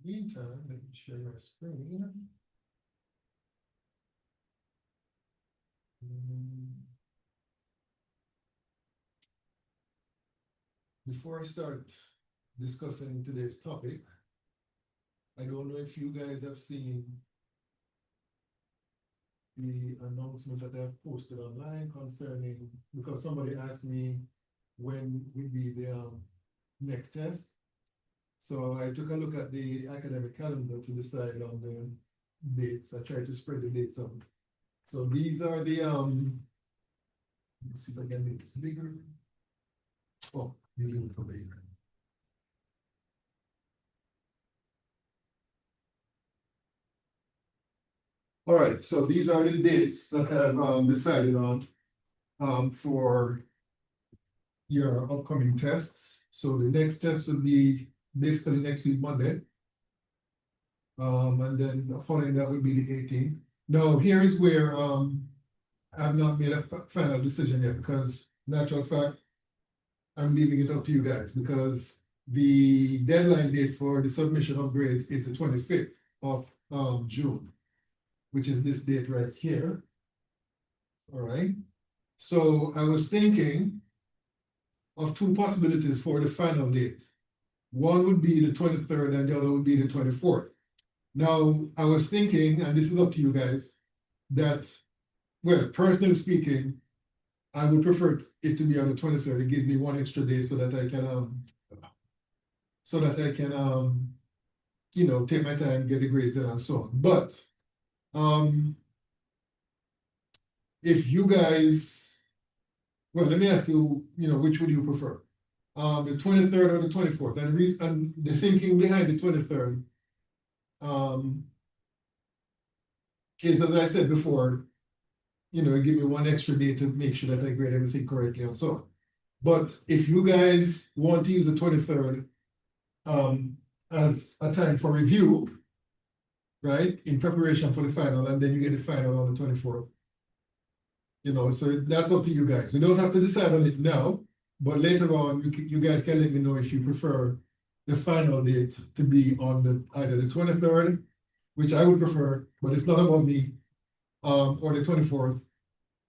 meantime, let me share my screen. Before I start discussing today's topic, I don't know if you guys have seen the announcement that I've posted online concerning, because somebody asked me when would be the next test. So I took a look at the academic calendar to decide on the dates. I tried to spread the dates out. So these are the let's see if I can make this bigger. Oh, you do it for bigger. All right, so these are the dates that I've decided on for your upcoming tests. So the next test will be basically next week, Monday. And then following that will be the 18th. Now, here's where I've not made a final decision yet, because natural fact, I'm leaving it up to you guys, because the deadline date for the submission of grades is the 25th of June, which is this date right here. All right. So I was thinking of two possibilities for the final date. One would be the 23rd and the other would be the 24th. Now, I was thinking, and this is up to you guys, that, well, personally speaking, I would prefer it to be on the 23rd. It gives me one extra day so that I can, you know, take my time, get the grades in and so on. But if you guys, well, let me ask you, you know, which would you prefer? The 23rd or the 24th? And the thinking behind the 23rd is, as I said before, you know, give me one extra day to make sure that I grade everything correctly and so on. But if you guys want to use the 23rd as a time for review, right, in preparation for the final, and then you get the final on the 24th. You know, so that's up to you guys. We don't have to decide on it now, but later on, you guys can let me know if you prefer the final date to be on either the 23rd, which I would prefer, but it's not about me, or the 24th,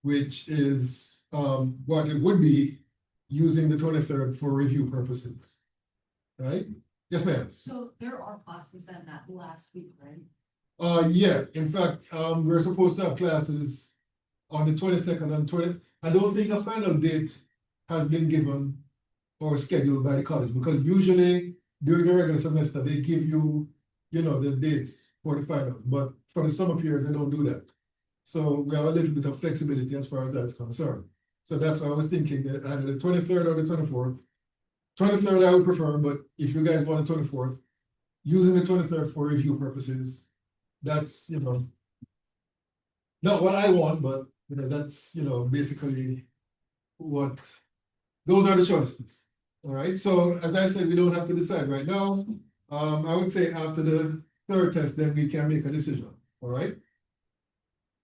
which is what it would be, using the 23rd for review purposes. Right? Yes, ma'am. So there are classes then that last week, right? Yeah, in fact, we're supposed to have classes on the 22nd and 20th. I don't think a final date has been given or scheduled by the college, because usually during the regular semester, they give you, you know, the dates for the final, but for the summer periods, they don't do that. So we have a little bit of flexibility as far as that's concerned. So that's why I was thinking that either the 23rd or the 24th. 23rd I would prefer, but if you guys want the 24th, using the 23rd for review purposes, that's, you know, not what I want, but, you know, that's, you know, basically what, those are the choices. All right, so as I said, we don't have to decide right now. I would say after the third test, then we can make a decision. All right.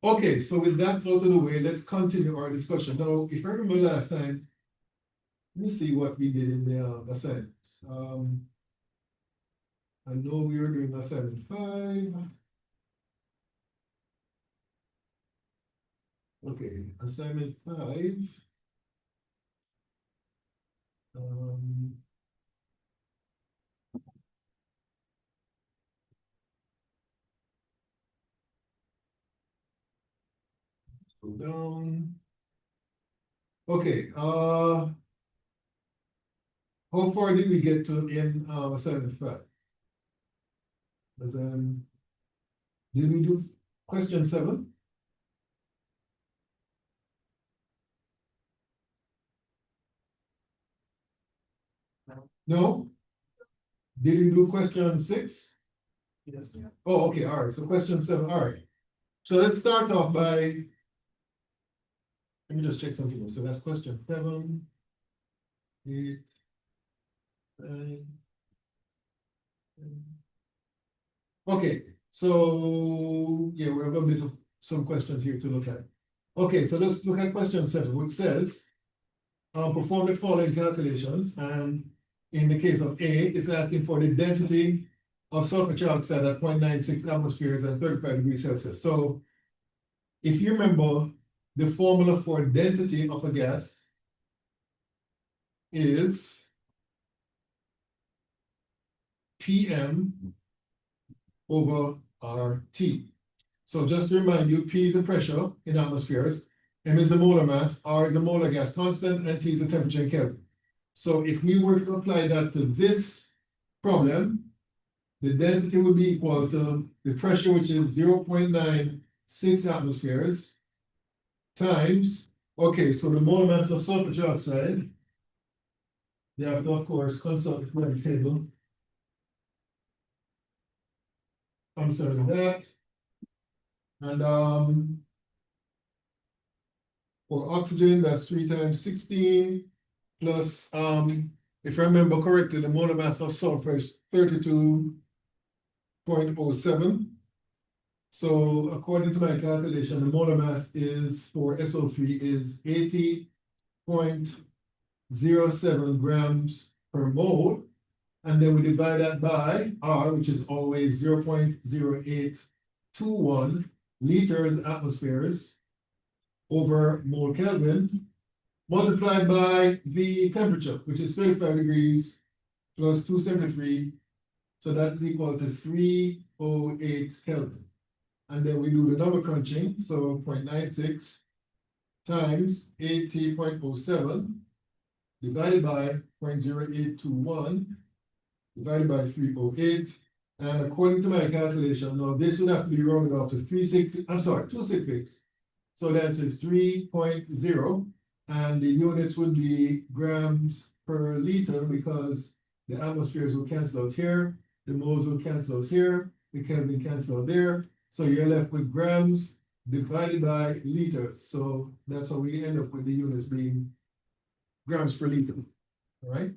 Okay, so with that out of the way, let's continue our discussion. Now, if I remember last time, let me see what we did in the assignments. I know we were doing assignment 5. Okay, assignment 5. Go down. Okay, how far did we get to in assignment 5? Did we do question 7? No? Did we do question 6? Yes. Oh, okay, all right, so question 7, all right. So let's start off by, let me just check something. So that's question 7, 8, 9. Okay, so yeah, we have a bit of some questions here to look at. Okay, so let's look at question 7, which says, perform the following calculations, and in the case of A, it's asking for the density of sulfur trioxide at 0.96 atmospheres and 35 degrees Celsius. So if you remember, the formula for density of a gas is PM over RT. So just to remind you, P is the pressure in atmospheres, M is the molar mass, R is the molar gas constant, and T is the temperature in Kelvin. So if we were to apply that to this problem, the density would be equal to the pressure, which is 0.96 atmospheres, times, okay, so the molar mass of sulfur trioxide, you have to, of course, consult the periodic table. I'm sorry for that. And for oxygen, that's 3 times 16 plus, if I remember correctly, the molar mass of sulfur is 32.07. So according to my calculation, the molar mass is for SO3 is 80.07 grams per mole. And then we divide that by R, which is always 0.0821 liters atmospheres over mole Kelvin, multiplied by the temperature, which is 35 degrees plus 273. So that is equal to 308 Kelvin. And then we do the number crunching, so 0.96 times 80.07 divided by 0.0821 divided by 308. And according to my calculation, now this would have to be rounded off to 266. So that's 3.0. And the units would be grams per liter because the atmospheres will cancel out here, the moles will cancel out here, the Kelvin cancel out there. So you're left with grams divided by liters. So that's how we end up with the units being grams per liter. All right.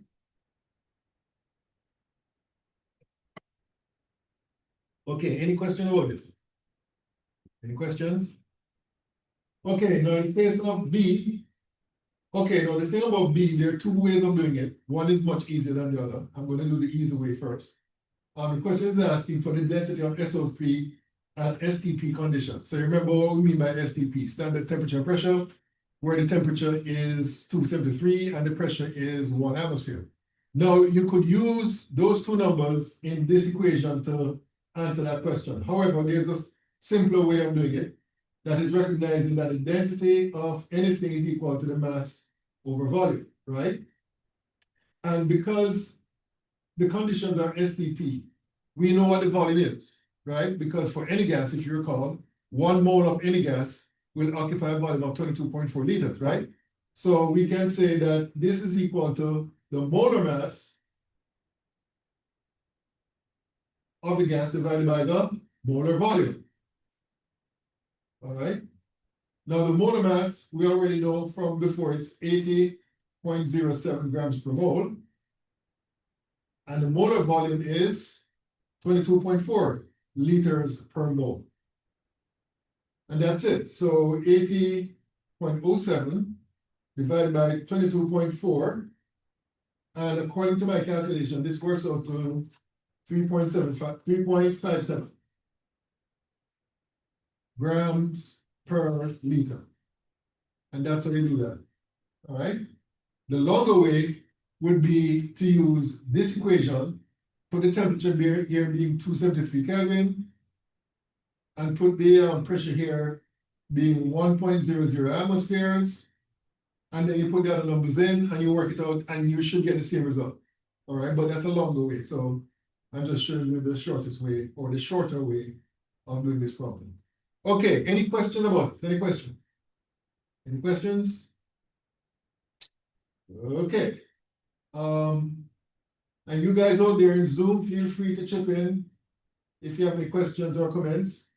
Okay, any questions about this? Any questions? Okay, now in case of B, okay, now the thing about B, there are two ways of doing it. One is much easier than the other. I'm going to do the easy way first. The question is asking for the density of SO3 at STP conditions. So remember what we mean by STP, standard temperature and pressure, where the temperature is 273 and the pressure is 1 atmosphere. Now you could use those two numbers in this equation to answer that question. However, there's a simpler way of doing it. That is recognizing that the density of anything is equal to the mass over volume, right? And because the conditions are STP, we know what the volume is, right? Because for any gas, if you recall, 1 mole of any gas will occupy a volume of 22.4 liters, right? So we can say that this is equal to the molar mass of the gas divided by the molar volume. All right. Now the molar mass, we already know from before, it's 80.07 grams per mole. And the molar volume is 22.4 liters per mole. And that's it. So 80.07 divided by 22.4. And according to my calculation, this works out to 3.57 grams per liter. And that's how we do that. All right. The longer way would be to use this equation, put the temperature here being 273 Kelvin, and put the pressure here being 1.00 atmospheres. And then you put the other numbers in and you work it out and you should get the same result. All right, but that's a longer way. So I'm just showing you the shortest way or the shorter way of doing this problem. Okay, any questions about it? Any questions? Any questions? Okay. And you guys out there in Zoom, feel free to chip in if you have any questions or comments,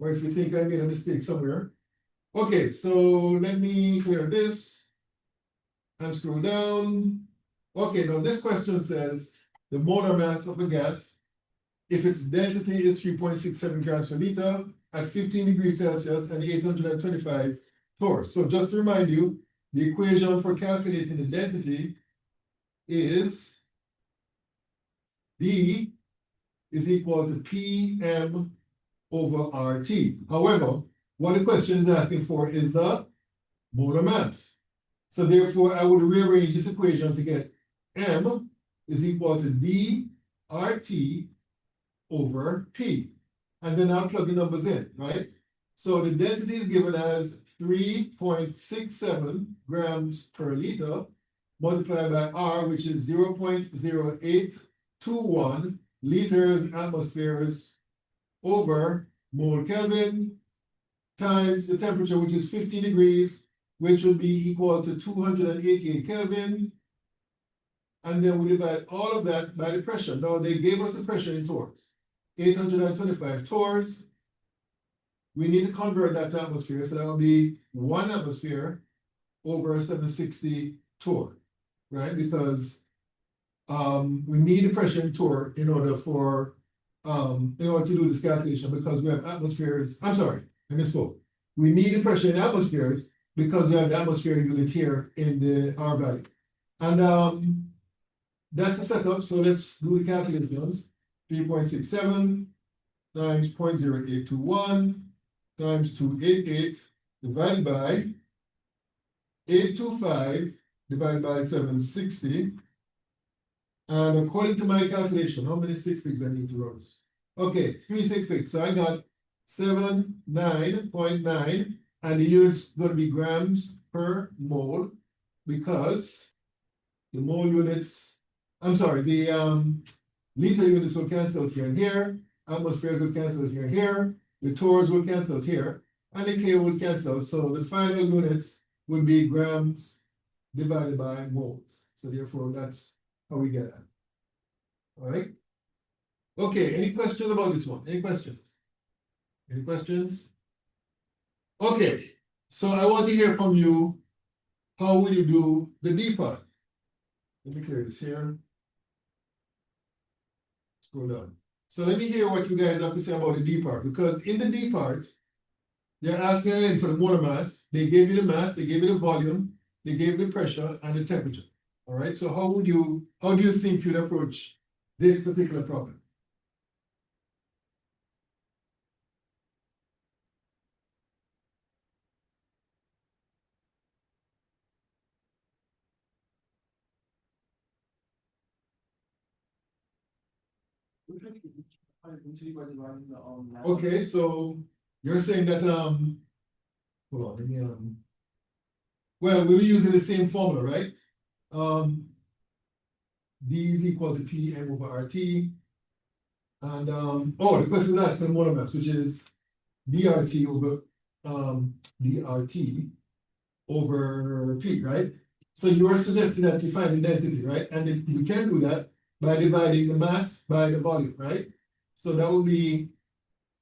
or if you think I made a mistake somewhere. Okay, so let me clear this and scroll down. Okay, now this question says the molar mass of a gas, if its density is 3.67 grams per liter at 15 degrees Celsius and 825 torrs. So just to remind you, the equation for calculating the density is D is equal to PM over RT. However, what the question is asking for is the molar mass. So therefore, I would rearrange this equation to get M is equal to dRT over P. And then I'll plug the numbers in, right? So the density is given as 3.67 grams per liter multiplied by R, which is 0.0821 liters atmospheres over mole Kelvin times the temperature, which is 15 degrees, which would be equal to 288 Kelvin. And then we divide all of that by the pressure. Now they gave us the pressure in torrs, 825 torrs. We need to convert that to atmosphere, so that will be 1 atmosphere over 760 torr, right? Because we need the pressure in torr in order to do this calculation, because we have atmospheres. I'm sorry, I misspoke. We need the pressure in atmospheres because we have the atmosphere unit here in the R value. And that's the setup. So let's do the calculations. 3.67 times 0.0821 times 288 divided by 825 divided by 760. And according to my calculation, how many sig figs I need to run? Okay, 3 sig figs. So I got 79.9, and the unit's going to be grams per mole, because the mole units, I'm sorry, the liter units will cancel here and here, atmospheres will cancel here and here, the torrs will cancel here, and the K will cancel. So the final units will be grams divided by moles. So therefore, that's how we get that. All right. Okay, any questions about this one? Any questions? Any questions? Okay, so I want to hear from you. How will you do the D part? Let me clear this here. Scroll down. So let me hear what you guys have to say about the D part, because in the D part, they're asking again for the molar mass. They gave you the mass, they gave you the volume, they gave you the pressure and the temperature. All right, so how do you think you'd approach this particular problem? Okay, so you're saying that hold on, let me well, we'll be using the same formula, right? D is equal to P M over RT. And the question is asking molar mass, which is DRT over DRT over P, right? So you are suggesting that you find the density, right? And you can do that by dividing the mass by the volume, right? So that will be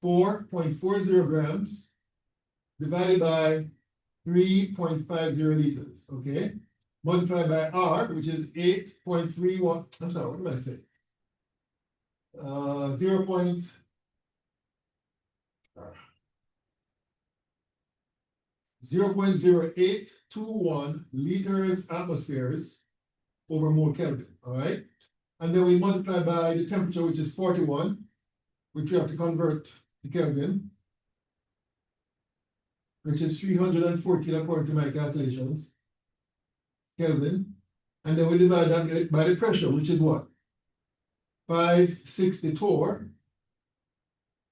4.40 grams divided by 3.50 liters, okay? Multiplied by R, which is 8.31, I'm sorry, what did I say? 0.0821 liters atmospheres over mole Kelvin, all right? And then we multiply by the temperature, which is 41, which we have to convert to Kelvin, which is 314 according to my calculations, Kelvin. And then we divide that by the pressure, which is what? 560 torr,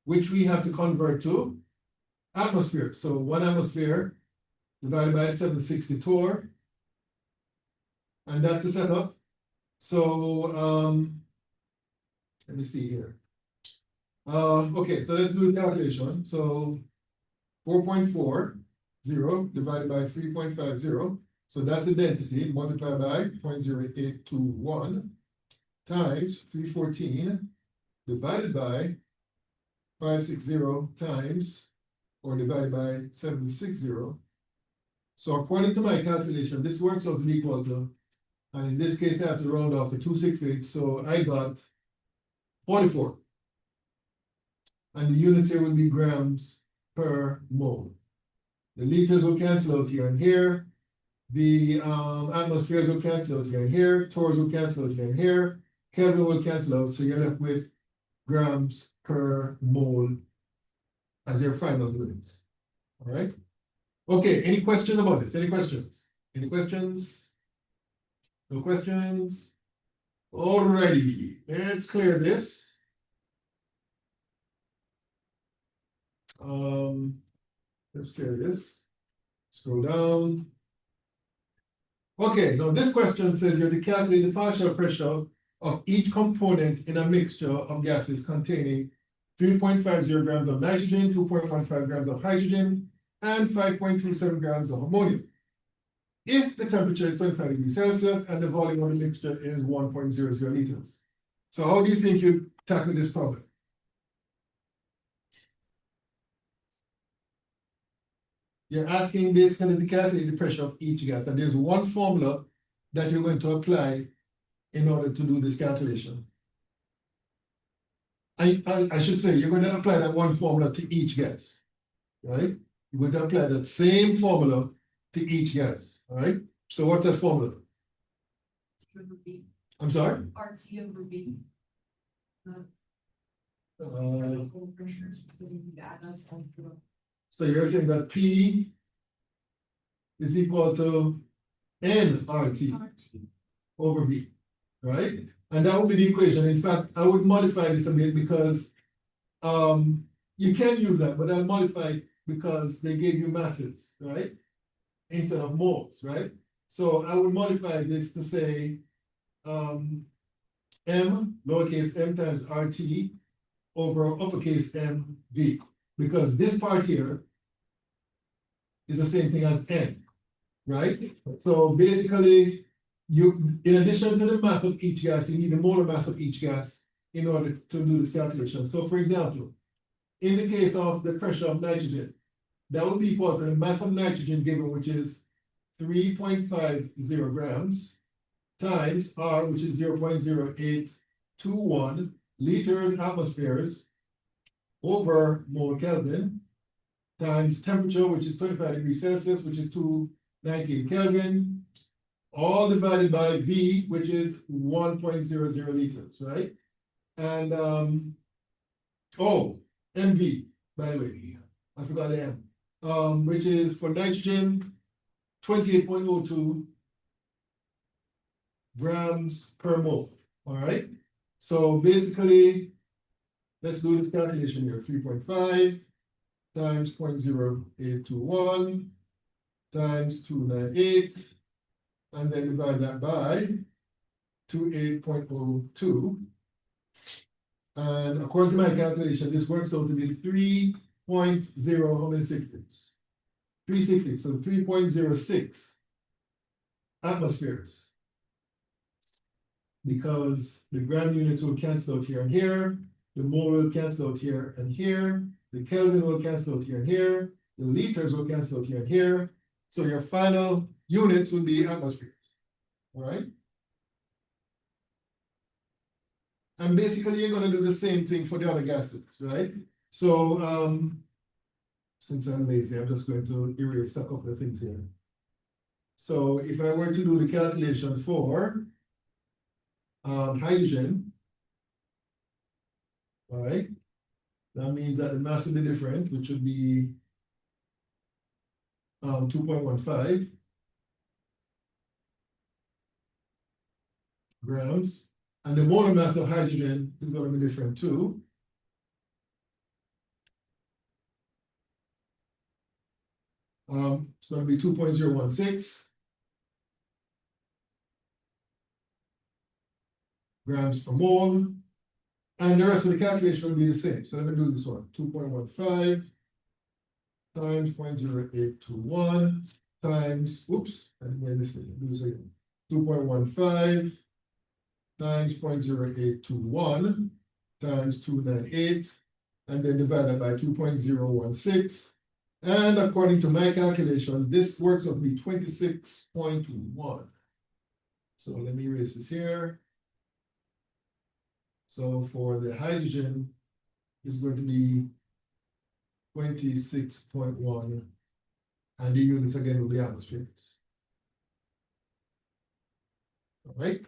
which we have to convert to atmosphere. So 1 atmosphere divided by 760 torr. And that's the setup. So let me see here. Okay, so let's do the calculation. So 4.40 divided by 3.50. So that's the density multiplied by 0.0821 times 314 divided by 560 times, or divided by 760. So according to my calculation, this works out to be equal to, and in this case I have to round off to 2 sig figs, so I got 44. And the units here will be grams per mole. The liters will cancel out here and here. The atmospheres will cancel out here and here. Torrs will cancel out here and here. Kelvin will cancel out, so you're left with grams per mole as your final units. All right? Okay, any questions about this? Any questions? Any questions? No questions? Alrighty, let's clear this. Let's clear this. Scroll down. Okay, now this question says you have to calculate the partial pressure of each component in a mixture of gases containing 3.50 grams of nitrogen, 2.15 grams of hydrogen, and 5.27 grams of ammonia. If the temperature is 25 degrees Celsius and the volume of the mixture is 1.00 liters. So how do you think you tackle this problem? You're asking basically to calculate the pressure of each gas, and there's one formula that you're going to apply in order to do this calculation. I should say you're going to apply that one formula to each gas, right? You're going to apply that same formula to each gas, all right? So what's that formula? Over B, I'm sorry? RT over B. Uh, Pressures, putting the atoms onto So you're saying that P is equal to nRT RT. over V, right? And that would be the equation. In fact, I would modify this a bit because you can use that, but I'll modify it because they gave you masses, right? Instead of moles, right? So I would modify this to say M, lowercase m times RT over uppercase M V, because this part here is the same thing as N, right? So basically, in addition to the mass of each gas, you need the molar mass of each gas in order to do this calculation. So for example, in the case of the pressure of nitrogen, that would be equal to the mass of nitrogen given, which is 3.50 grams, times R, which is 0.0821 liters atmospheres over mole Kelvin, times temperature, which is 25 degrees Celsius, which is 219 Kelvin, all divided by V, which is 1.00 liters, right? And MV, by the way, I forgot the M, which is for nitrogen, 28.02 grams per mole, all right? So basically, let's do the calculation here, 3.5 times 0.0821 times 298, and then divide that by 28.02. And according to my calculation, this works out to be 3.0, how many sixteenths? 360, so 3.06 atmospheres. Because the gram units will cancel out here and here, the mole will cancel out here and here, the Kelvin will cancel out here and here, the liters will cancel out here and here. So your final units will be atmospheres, all right? And basically, you're going to do the same thing for the other gases, right? So, since I'm lazy, I'm just going to erase a couple of things here. So if I were to do the calculation for hydrogen, all right, that means that the mass will be different, which would be 2.15 grams, and the molar mass of hydrogen is going to be different too. It's going to be 2.016 grams per mole, and the rest of the calculation will be the same. So let me do this one, 2.15 times 0.0821 times, oops, I made this thing, do this again, 2.15 times 0.0821 times 298, and then divide that by 2.016. And according to my calculation, this works out to be 26.1. So let me erase this here. So for the hydrogen, it's going to be 26.1, and the units again will be atmospheres. All right.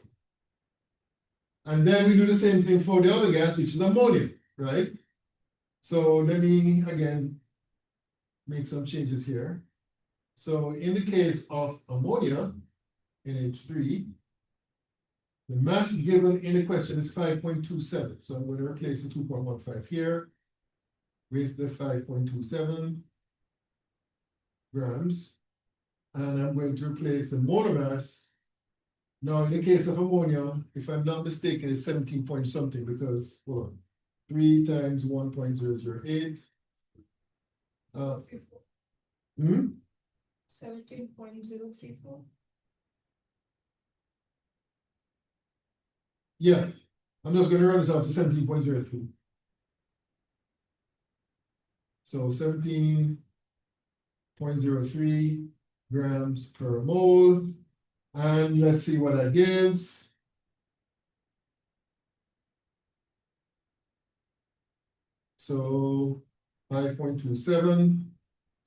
And then we do the same thing for the other gas, which is ammonia. right? So let me again make some changes here. So in the case of ammonia, NH3, the mass given in the question is 5.27. So I'm going to replace the 2.15 here with the 5.27 grams. And I'm going to replace the molar mass. Now, in the case of ammonia, if I'm not mistaken, it's 17 point something because, hold on, 3 times 1.008. Hmm? 17.034. Yeah, I'm just going to run it off to 17.03. So 17.03 grams per mole. And let's see what that gives. So 5.27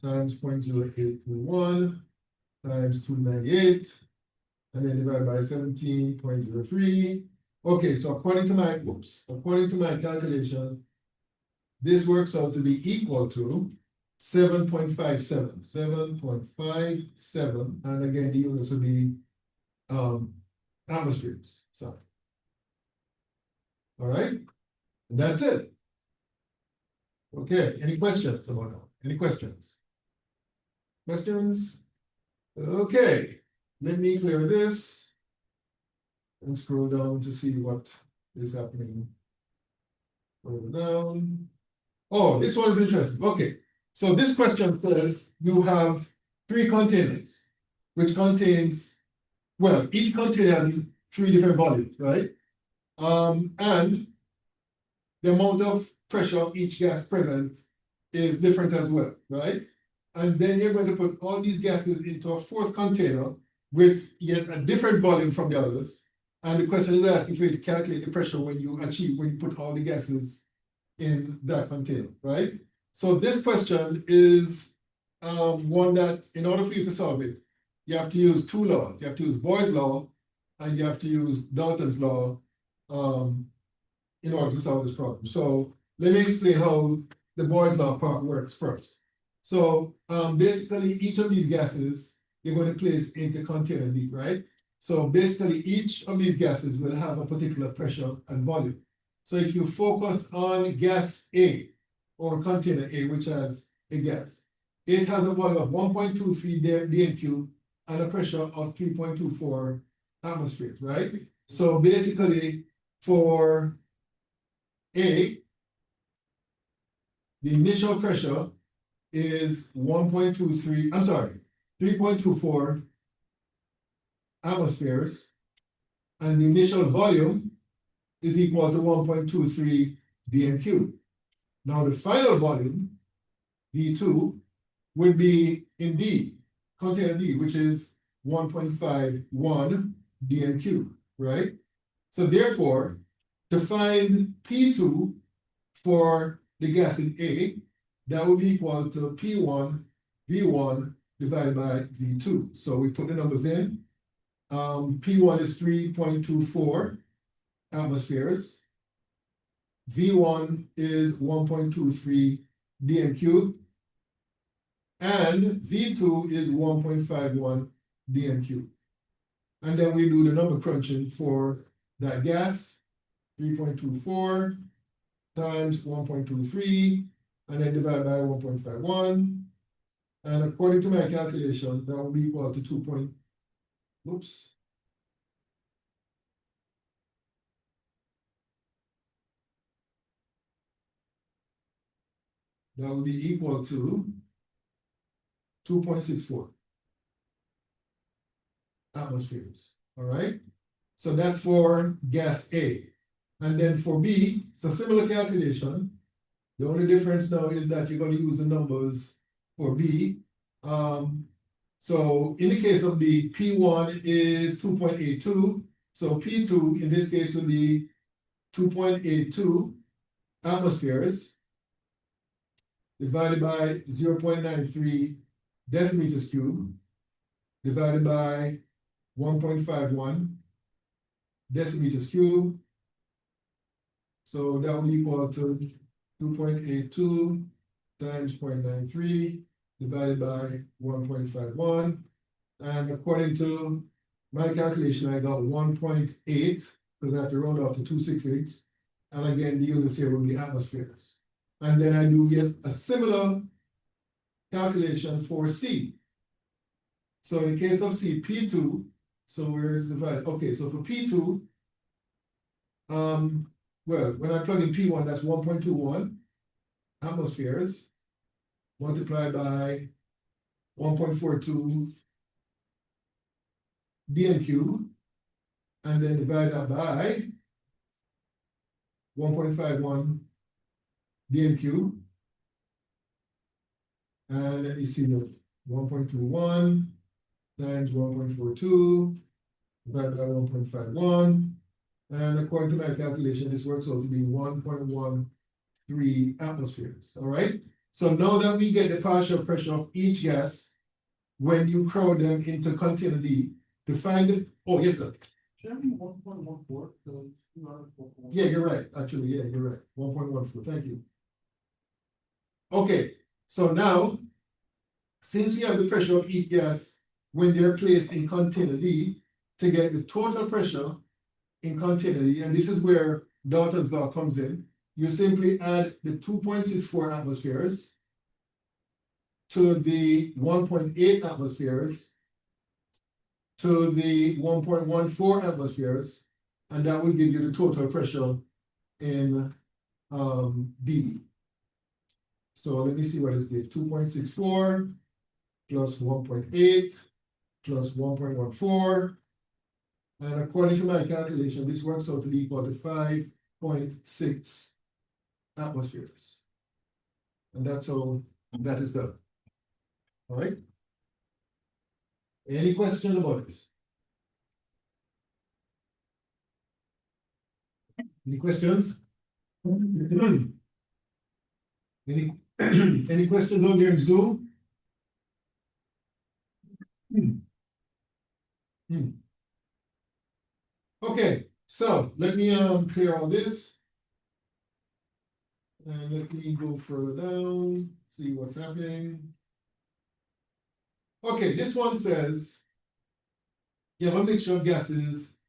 times 0.0821 times 298, and then divided by 17.03. Okay, so according to my calculation, this works out to be equal to 7.57, 7.57, and again, the units will be atmospheres. So, all right, and that's it. Okay, any questions about that? Any questions? Questions? Okay, let me clear this and scroll down to see what is happening. Scroll down. Oh, this one is interesting. Okay, so this question says you have 3 containers, which contains, well, each container has 3 different volumes, right? And the amount of pressure of each gas present is different as well, right? And then you're going to put all these gases into a 4th container with yet a different volume from the others. And the question is asking for you to calculate the pressure when you put all the gases in that container, right? So this question is one that, in order for you to solve it, you have to use 2 laws. You have to use Boyle's law and you have to use Dalton's law in order to solve this problem. So let me explain how the Boyle's law part works first. So basically, each of these gases you're going to place into container D, right? So basically, each of these gases will have a particular pressure and volume. So if you focus on gas A or container A, which has a gas, it has a volume of 1.23 dm³ and a pressure of 3.24 atmospheres, right? So basically, for A, the initial pressure is 3.24 atmospheres, and the initial volume is equal to 1.23 dm³. Now the final volume, V2, would be in D, container D, which is 1.51 dm³, right? So therefore, to find P2 for the gas in A, that would be equal to P1 V1 divided by V2. So we put the numbers in. P1 is 3.24 atmospheres. V1 is 1.23 dm³. And V2 is 1.51 dm³. And then we do the number crunching for that gas, 3.24 times 1.23, and then divide by 1.51. And according to my calculation, that will be equal to 2. Oops. That will be equal to 2.64 atmospheres. All right. So that's for gas A. And then for B, it's a similar calculation. The only difference now is that you're going to use the numbers for B. So in the case of B, P1 is 2.82. So P2 in this case will be 2.82 atmospheres divided by 0.93 decimeters cubed divided by 1.51 decimeters cubed. So that will equal to 2.82 times 0.93 divided by 1.51. And according to my calculation, I got 1.8, because I have to round off to 2 6/8. And again, the units here will be atmospheres. And then I do get a similar calculation for C. So in the case of C, P2, so where is the value? Okay, so for P2, well, when I plug in P1, that's 1.21 atmospheres multiplied by 1.42 dm³, and then divide that by 1.51 dm³. And let me see the 1.21 times 1.42 divided by 1.51. And according to my calculation, this works out to be 1.13 atmospheres. All right. So now that we get the partial pressure of each gas when you crowd them into container D, to find it. Oh, yes, sir. Should I be 1.14? Yeah, you're right. Actually, yeah, you're right. 1.14. Thank you. Okay, so now, since we have the pressure of each gas when they're placed in container D, to get the total pressure in container D, and this is where Dalton's law comes in, you simply add the 2.64 atmospheres to the 1.8 atmospheres to the 1.14 atmospheres, and that will give you the total pressure in D. So let me see what this gives. 2.64 plus 1.8 plus 1.14. And according to my calculation, this works out to be equal to 5.6 atmospheres. And that's how that is done. All right. Any questions about this? Any questions? Any questions on there in Zoom? Okay, so let me clear all this. And let me go further down, see what's happening. Okay, this one says you have a mixture of gases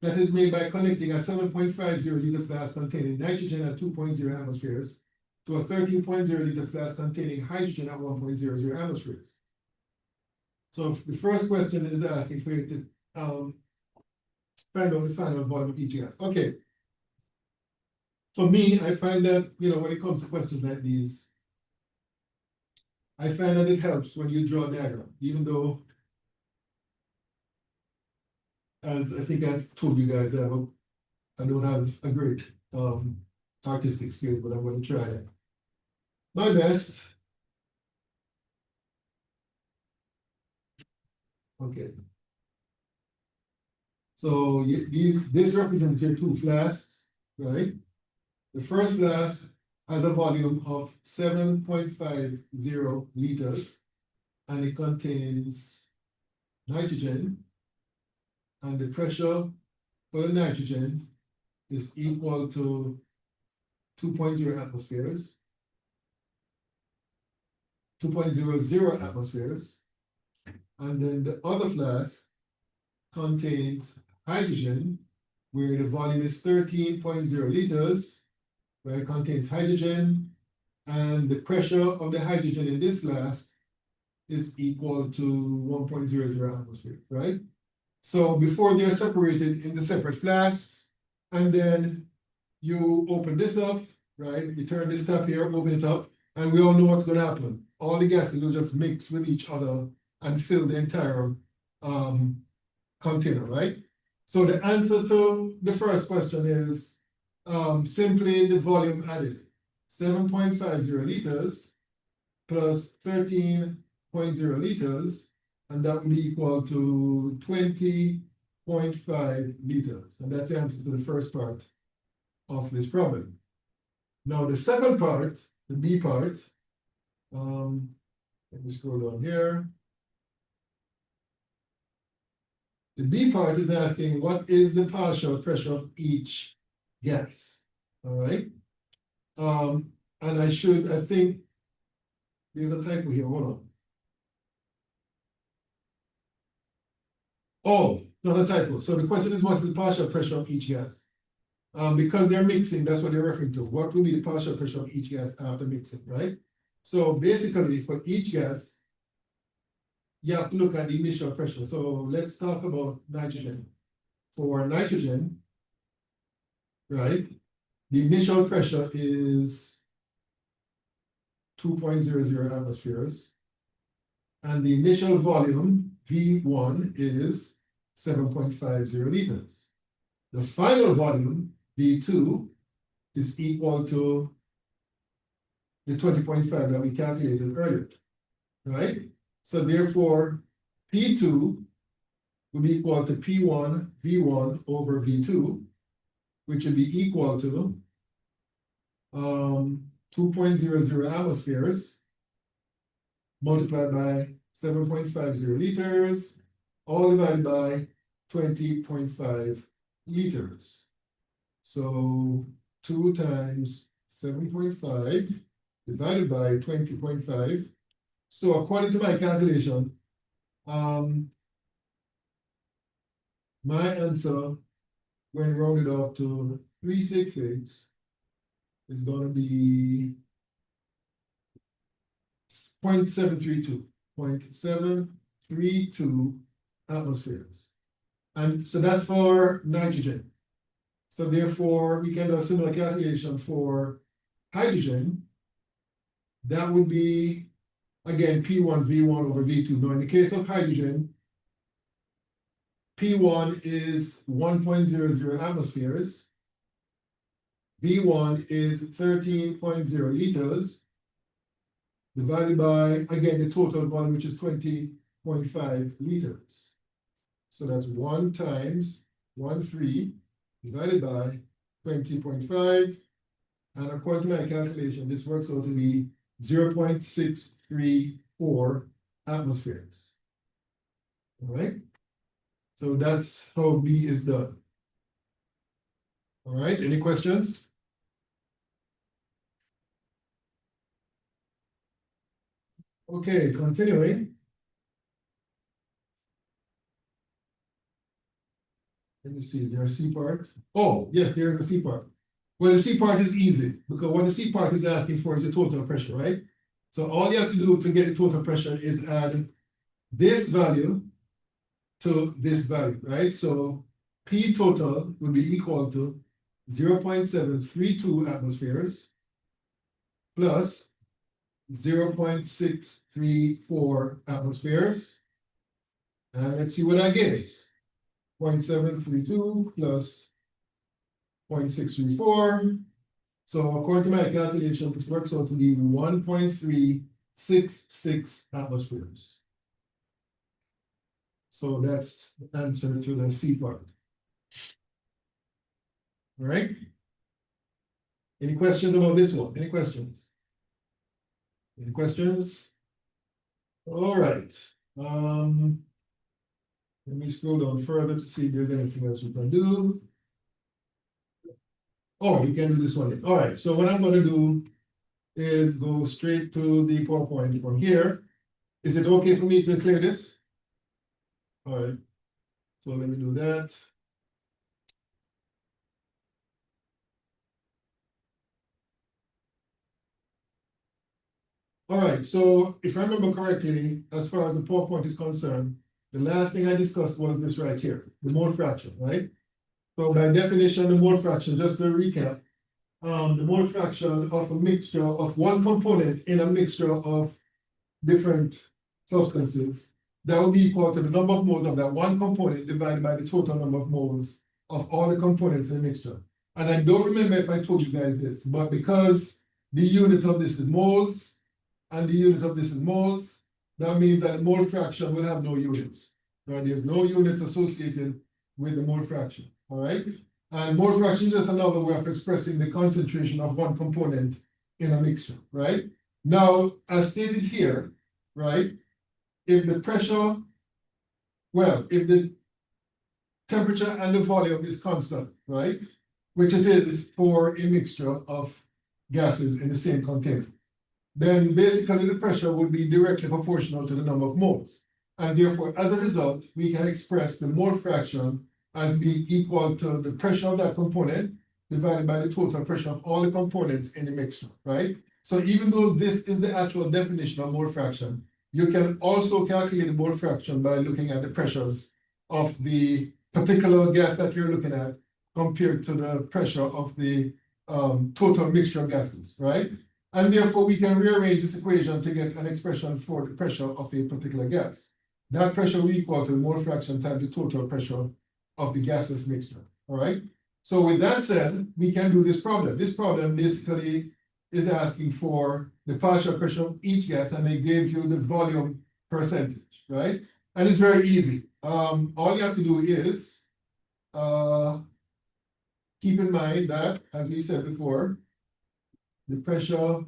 that is made by connecting a 7.50 liter flask containing nitrogen at 2.0 atmospheres to a 13.0 liter flask containing hydrogen at 1.00 atmospheres. So the first question is asking for you to find out the final volume of each gas. Okay. For me, I find that, when it comes to questions like these, I find that it helps when you draw a diagram, even though, as I think I've told you guys, I don't have a great artistic skill, but I'm going to try my best. Okay. So this represents your two flasks, right? The first flask has a volume of 7.50 liters, and it contains nitrogen, and the pressure for the nitrogen is equal to 2.0 atmospheres, 2.00 atmospheres, and then the other flask contains hydrogen, where the volume is 13.0 liters, where it contains hydrogen, and the pressure of the hydrogen in this flask is equal to 1.00 atmosphere, right? So before they're separated in the separate flasks, and then you open this up, right? You turn this tap here, open it up, and we all know what's going to happen. All the gases will just mix with each other and fill the entire container, right? So the answer to the first question is simply the volume added. 7.50 liters plus 13.0 liters, and that would be equal to 20.5 liters. And that's the answer to the first part of this problem. Now the second part, the B part, let me scroll down here. The B part is asking what is the partial pressure of each gas, all right? And I think. There's a typo here, hold on. Oh, not a typo. So the question is, what's the partial pressure of each gas? Because they're mixing, that's what they're referring to. What will be the partial pressure of each gas after mixing, right? So basically, for each gas, you have to look at the initial pressure. So let's talk about nitrogen. For nitrogen, right, the initial pressure is 2.00 atmospheres. And the initial volume, V1, is 7.50 liters. The final volume, V2, is equal to the 20.5 that we calculated earlier, right? So therefore, P2 will be equal to P1, V1 over V2, which would be equal to 2.00 atmospheres multiplied by 7.50 liters, all divided by 20.5 liters. So 2 times 7.5 divided by 20.5. So according to my calculation, my answer, when rounded off to 3 sig figs, is going to be 0.732. 0.732 atmospheres. And so that's for nitrogen. So therefore, we can do a similar calculation for hydrogen. That would be, again, P1, V1 over V2. Now, in the case of hydrogen, P1 is 1.00 atmospheres. V1 is 13.0 liters. Divided by, again, the total volume, which is 20.5 liters. So that's 1 times 1.3 divided by 20.5. And according to my calculation, this works out to be 0.634 atmospheres. All right? So that's how B is done. All right, any questions? Okay, continuing. Let me see, is there a C part? Oh, yes, there is a C part. Well, the C part is easy because what the C part is asking for is the total pressure, right? So all you have to do to get the total pressure is add this value to this value, right? So P total will be equal to 0.732 atmospheres plus 0.634 atmospheres. And let's see what that gives. 0.732 plus 0.634. So according to my calculation, this works out to be 1.366 atmospheres. So that's the answer to the C part. All right. Any questions about this one? Any questions? Any questions? All right. Let me scroll down further to see if there's anything else we can do. Oh, we can do this one. All right. So what I'm going to do is go straight to the PowerPoint from here. Is it okay for me to clear this? All right. So let me do that. All right, so if I remember correctly, as far as the PowerPoint is concerned, the last thing I discussed was this right here, the mole fraction, right? So by definition, the mole fraction, just to recap, the mole fraction of a mixture of one component in a mixture of different substances, that would be equal to the number of moles of that one component divided by the total number of moles of all the components in the mixture. And I don't remember if I told you guys this, but because the units of this is moles, and the unit of this is moles, that means that the mole fraction will have no units. Right? There's no units associated with the mole fraction. All right. And mole fraction is just another way of expressing the concentration of one component in a mixture. Right. Now, as stated here, right, if the pressure, well, if the temperature and the volume is constant, right, which it is for a mixture of gases in the same container. Then basically the pressure would be directly proportional to the number of moles. And therefore, as a result, we can express the mole fraction as being equal to the pressure of that component divided by the total pressure of all the components in the mixture, right? So even though this is the actual definition of mole fraction, you can also calculate the mole fraction by looking at the pressures of the particular gas that you're looking at compared to the pressure of the total mixture of gases, right? And therefore, we can rearrange this equation to get an expression for the pressure of a particular gas. That pressure will equal to the mole fraction times the total pressure of the gaseous mixture, all right? So with that said, we can do this problem. This problem basically is asking for the partial pressure of each gas, and they gave you the volume percentage, right? And it's very easy. All you have to do is keep in mind that, as we said before, the pressure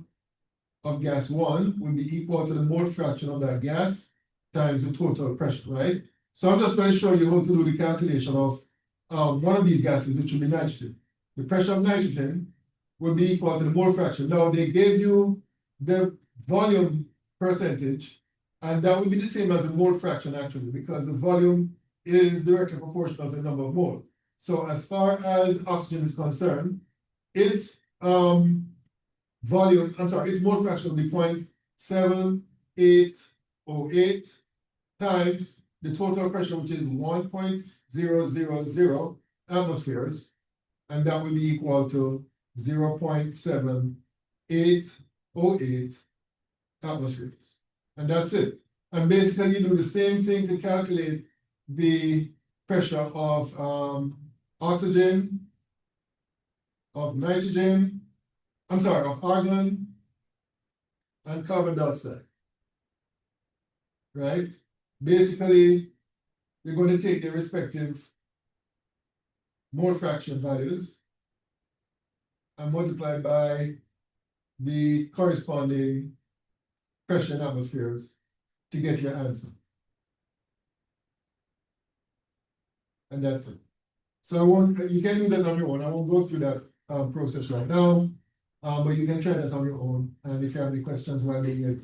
of gas 1 will be equal to the mole fraction of that gas times the total pressure, right? So I'm just going to show you how to do the calculation of one of these gases, which will be nitrogen. The pressure of nitrogen will be equal to the mole fraction. Now, they gave you the volume percentage, and that will be the same as the mole fraction actually, because the volume is directly proportional to the number of moles. So as far as oxygen is concerned, its volume, its mole fraction will be 0.7808 times the total pressure, which is 1.000 atmospheres, and that will be equal to 0.7808 atmospheres. And that's it. And basically you do the same thing to calculate the pressure of oxygen, of nitrogen, of argon, and carbon dioxide, right? Basically, you're going to take their respective mole fraction values and multiply by the corresponding pressure in atmospheres to get your answer. And that's it. So you can do that on your own. I won't go through that process right now, but you can try that on your own. And if you have any questions while doing it,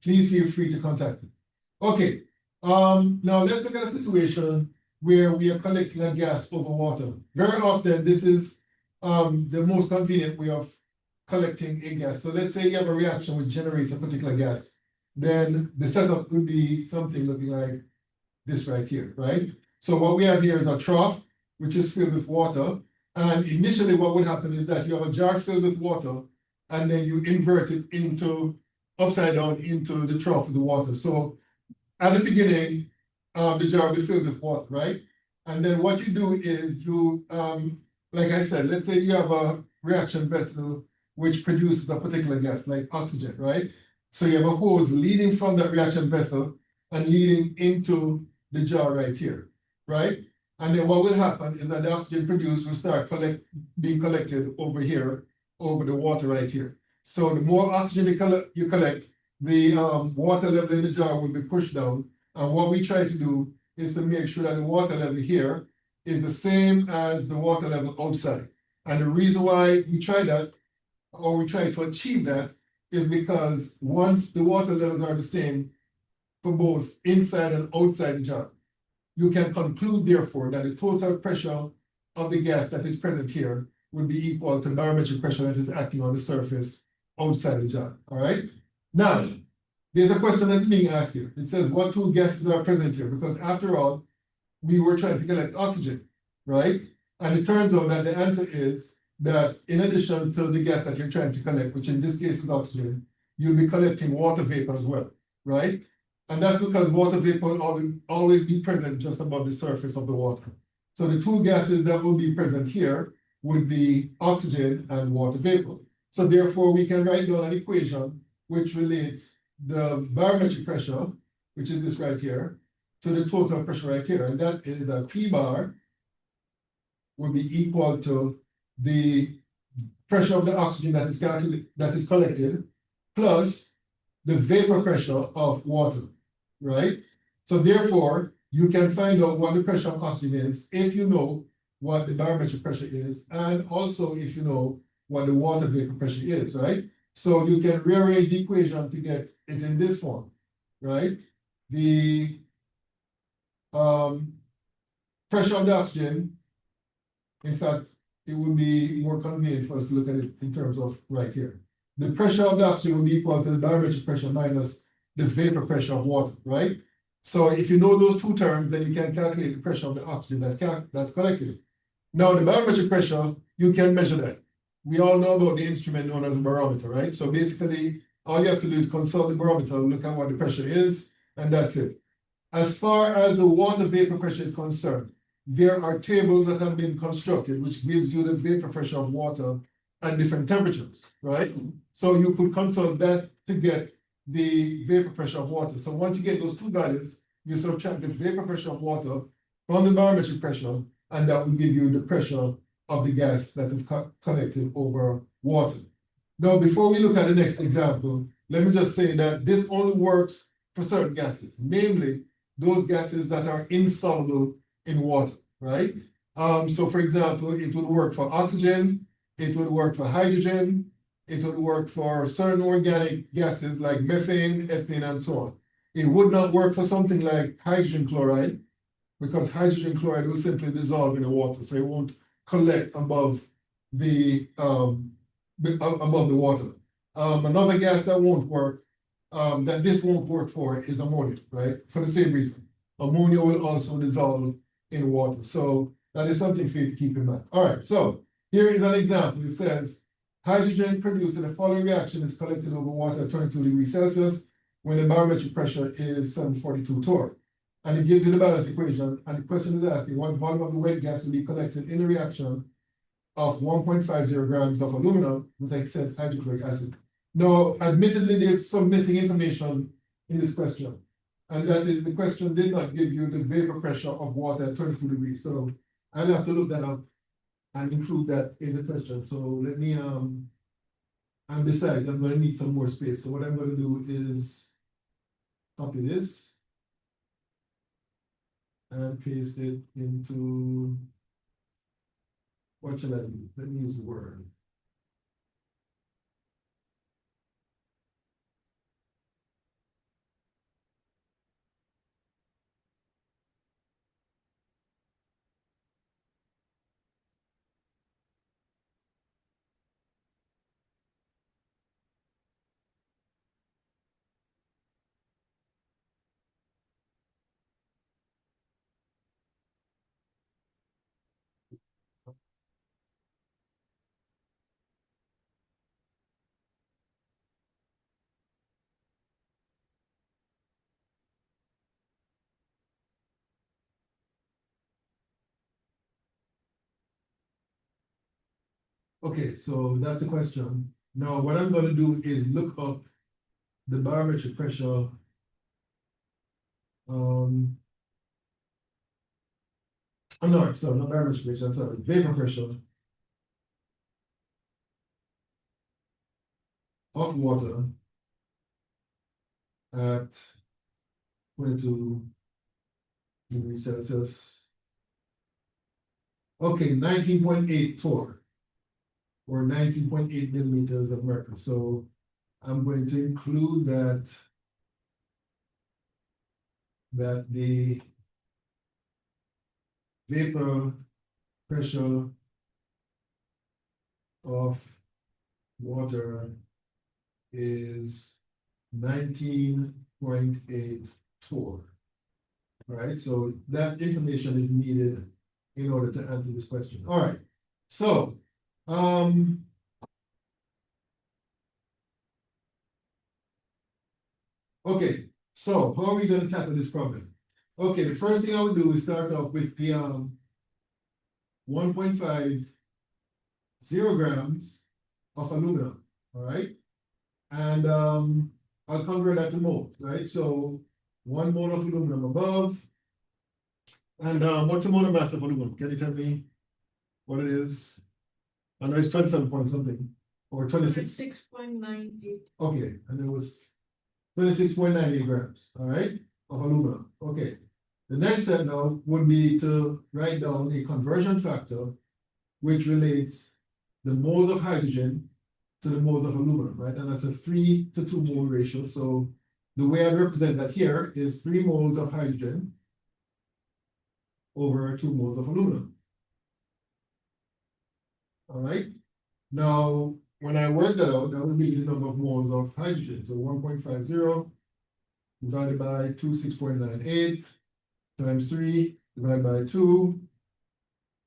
please feel free to contact me. Okay, now let's look at a situation where we are collecting a gas over water. Very often, this is the most convenient way of collecting a gas. So let's say you have a reaction which generates a particular gas. Then the setup would be something looking like this right here, right? So what we have here is a trough, which is filled with water. And initially what would happen is that you have a jar filled with water, and then you invert it into, upside down into the trough of the water. So at the beginning, the jar will be filled with water, right? And then what you do is you, like I said, let's say you have a reaction vessel which produces a particular gas, like oxygen, right? So you have a hose leading from that reaction vessel and leading into the jar right here, right? And then what will happen is that the oxygen produced will start being collected over here, over the water right here. So the more oxygen you collect, the water level in the jar will be pushed down. And what we try to do is to make sure that the water level here is the same as the water level outside. And the reason why we try that, or we try to achieve that, is because once the water levels are the same for both inside and outside the jar, you can conclude, therefore, that the total pressure of the gas that is present here would be equal to barometric pressure that is acting on the surface outside the jar, all right? Now, there's a question that's being asked here. It says, what two gases are present here? Because after all, we were trying to collect oxygen, right? And it turns out that the answer is that in addition to the gas that you're trying to collect, which in this case is oxygen, you'll be collecting water vapor as well, right? And that's because water vapor will always be present just above the surface of the water. So the two gases that will be present here would be oxygen and water vapor. So therefore, we can write down an equation which relates the barometric pressure, which is this right here, to the total pressure right here. And that is that P bar will be equal to the pressure of the oxygen that is collected plus the vapor pressure of water, right? So therefore, you can find out what the pressure of oxygen is if you know what the barometric pressure is, and also if you know what the water vapor pressure is, right? So you can rearrange the equation to get it in this form, right? The pressure of the oxygen, in fact, it would be more convenient for us to look at it in terms of right here. The pressure of the oxygen will be equal to the barometric pressure minus the vapor pressure of water, right? So if you know those two terms, then you can calculate the pressure of the oxygen that's collected. Now, the barometric pressure, you can measure that. We all know about the instrument known as a barometer, right? So basically, all you have to do is consult the barometer, look at what the pressure is, and that's it. As far as the water vapor pressure is concerned, there are tables that have been constructed which gives you the vapor pressure of water at different temperatures, right? So you could consult that to get the vapor pressure of water. So once you get those two values, you subtract the vapor pressure of water from the barometric pressure, and that will give you the pressure of the gas that is collected over water. Now, before we look at the next example, let me just say that this only works for certain gases, namely those gases that are insoluble in water, right? So for example, it would work for oxygen, it would work for hydrogen, it would work for certain organic gases like methane, ethane, and so on. It would not work for something like hydrogen chloride, because hydrogen chloride will simply dissolve in the water, so it won't collect above the water. Another gas that won't work, that this won't work for, is ammonia, right? For the same reason. Ammonia will also dissolve in water. So that is something for you to keep in mind. All right, so here is an example. It says hydrogen produced in the following reaction is collected over water at 22 degrees Celsius when the barometric pressure is 742 torr. And it gives you the balance equation. And the question is asking what volume of the wet gas will be collected in a reaction of 1.50 grams of aluminum with excess hydrochloric acid. Now, admittedly, there's some missing information in this question. And that is, the question did not give you the vapor pressure of water at 22 degrees. So I'll have to look that up and include that in the question. So let me, and besides, I'm going to need some more space. So what I'm going to do is copy this and paste it into, what should I do? Let me use Word. Okay, so that's the question. Now, what I'm going to do is look up the barometric pressure. I'm not, sorry, not barometric pressure, I'm sorry, vapor pressure of water at 22 degrees Celsius. Okay, 19.8 torr, or 19.8 millimeters of mercury. So I'm going to include that the vapor pressure of water is 19.8 torr. Right, so that information is needed in order to answer this question. All right, so okay, so how are we going to tackle this problem? Okay, the first thing I would do is start off with the 1.50 grams of aluminum, all right? And I'll convert that to mole, right? So 1 mole of aluminum above. And what's the molar mass of aluminum? Can you tell me what it is? I know it's 27 point something, or 26. 6.98. Okay, and it was 26.98 grams, all right, of aluminum. Okay, the next step now would be to write down a conversion factor which relates the moles of hydrogen to the moles of aluminum, right? And that's a 3:2 mole ratio. So the way I represent that here is 3 moles of hydrogen over 2 moles of aluminum. All right. Now, when I work that out, that would be the number of moles of hydrogen. So 1.50 divided by 26.98 times 3 divided by 2.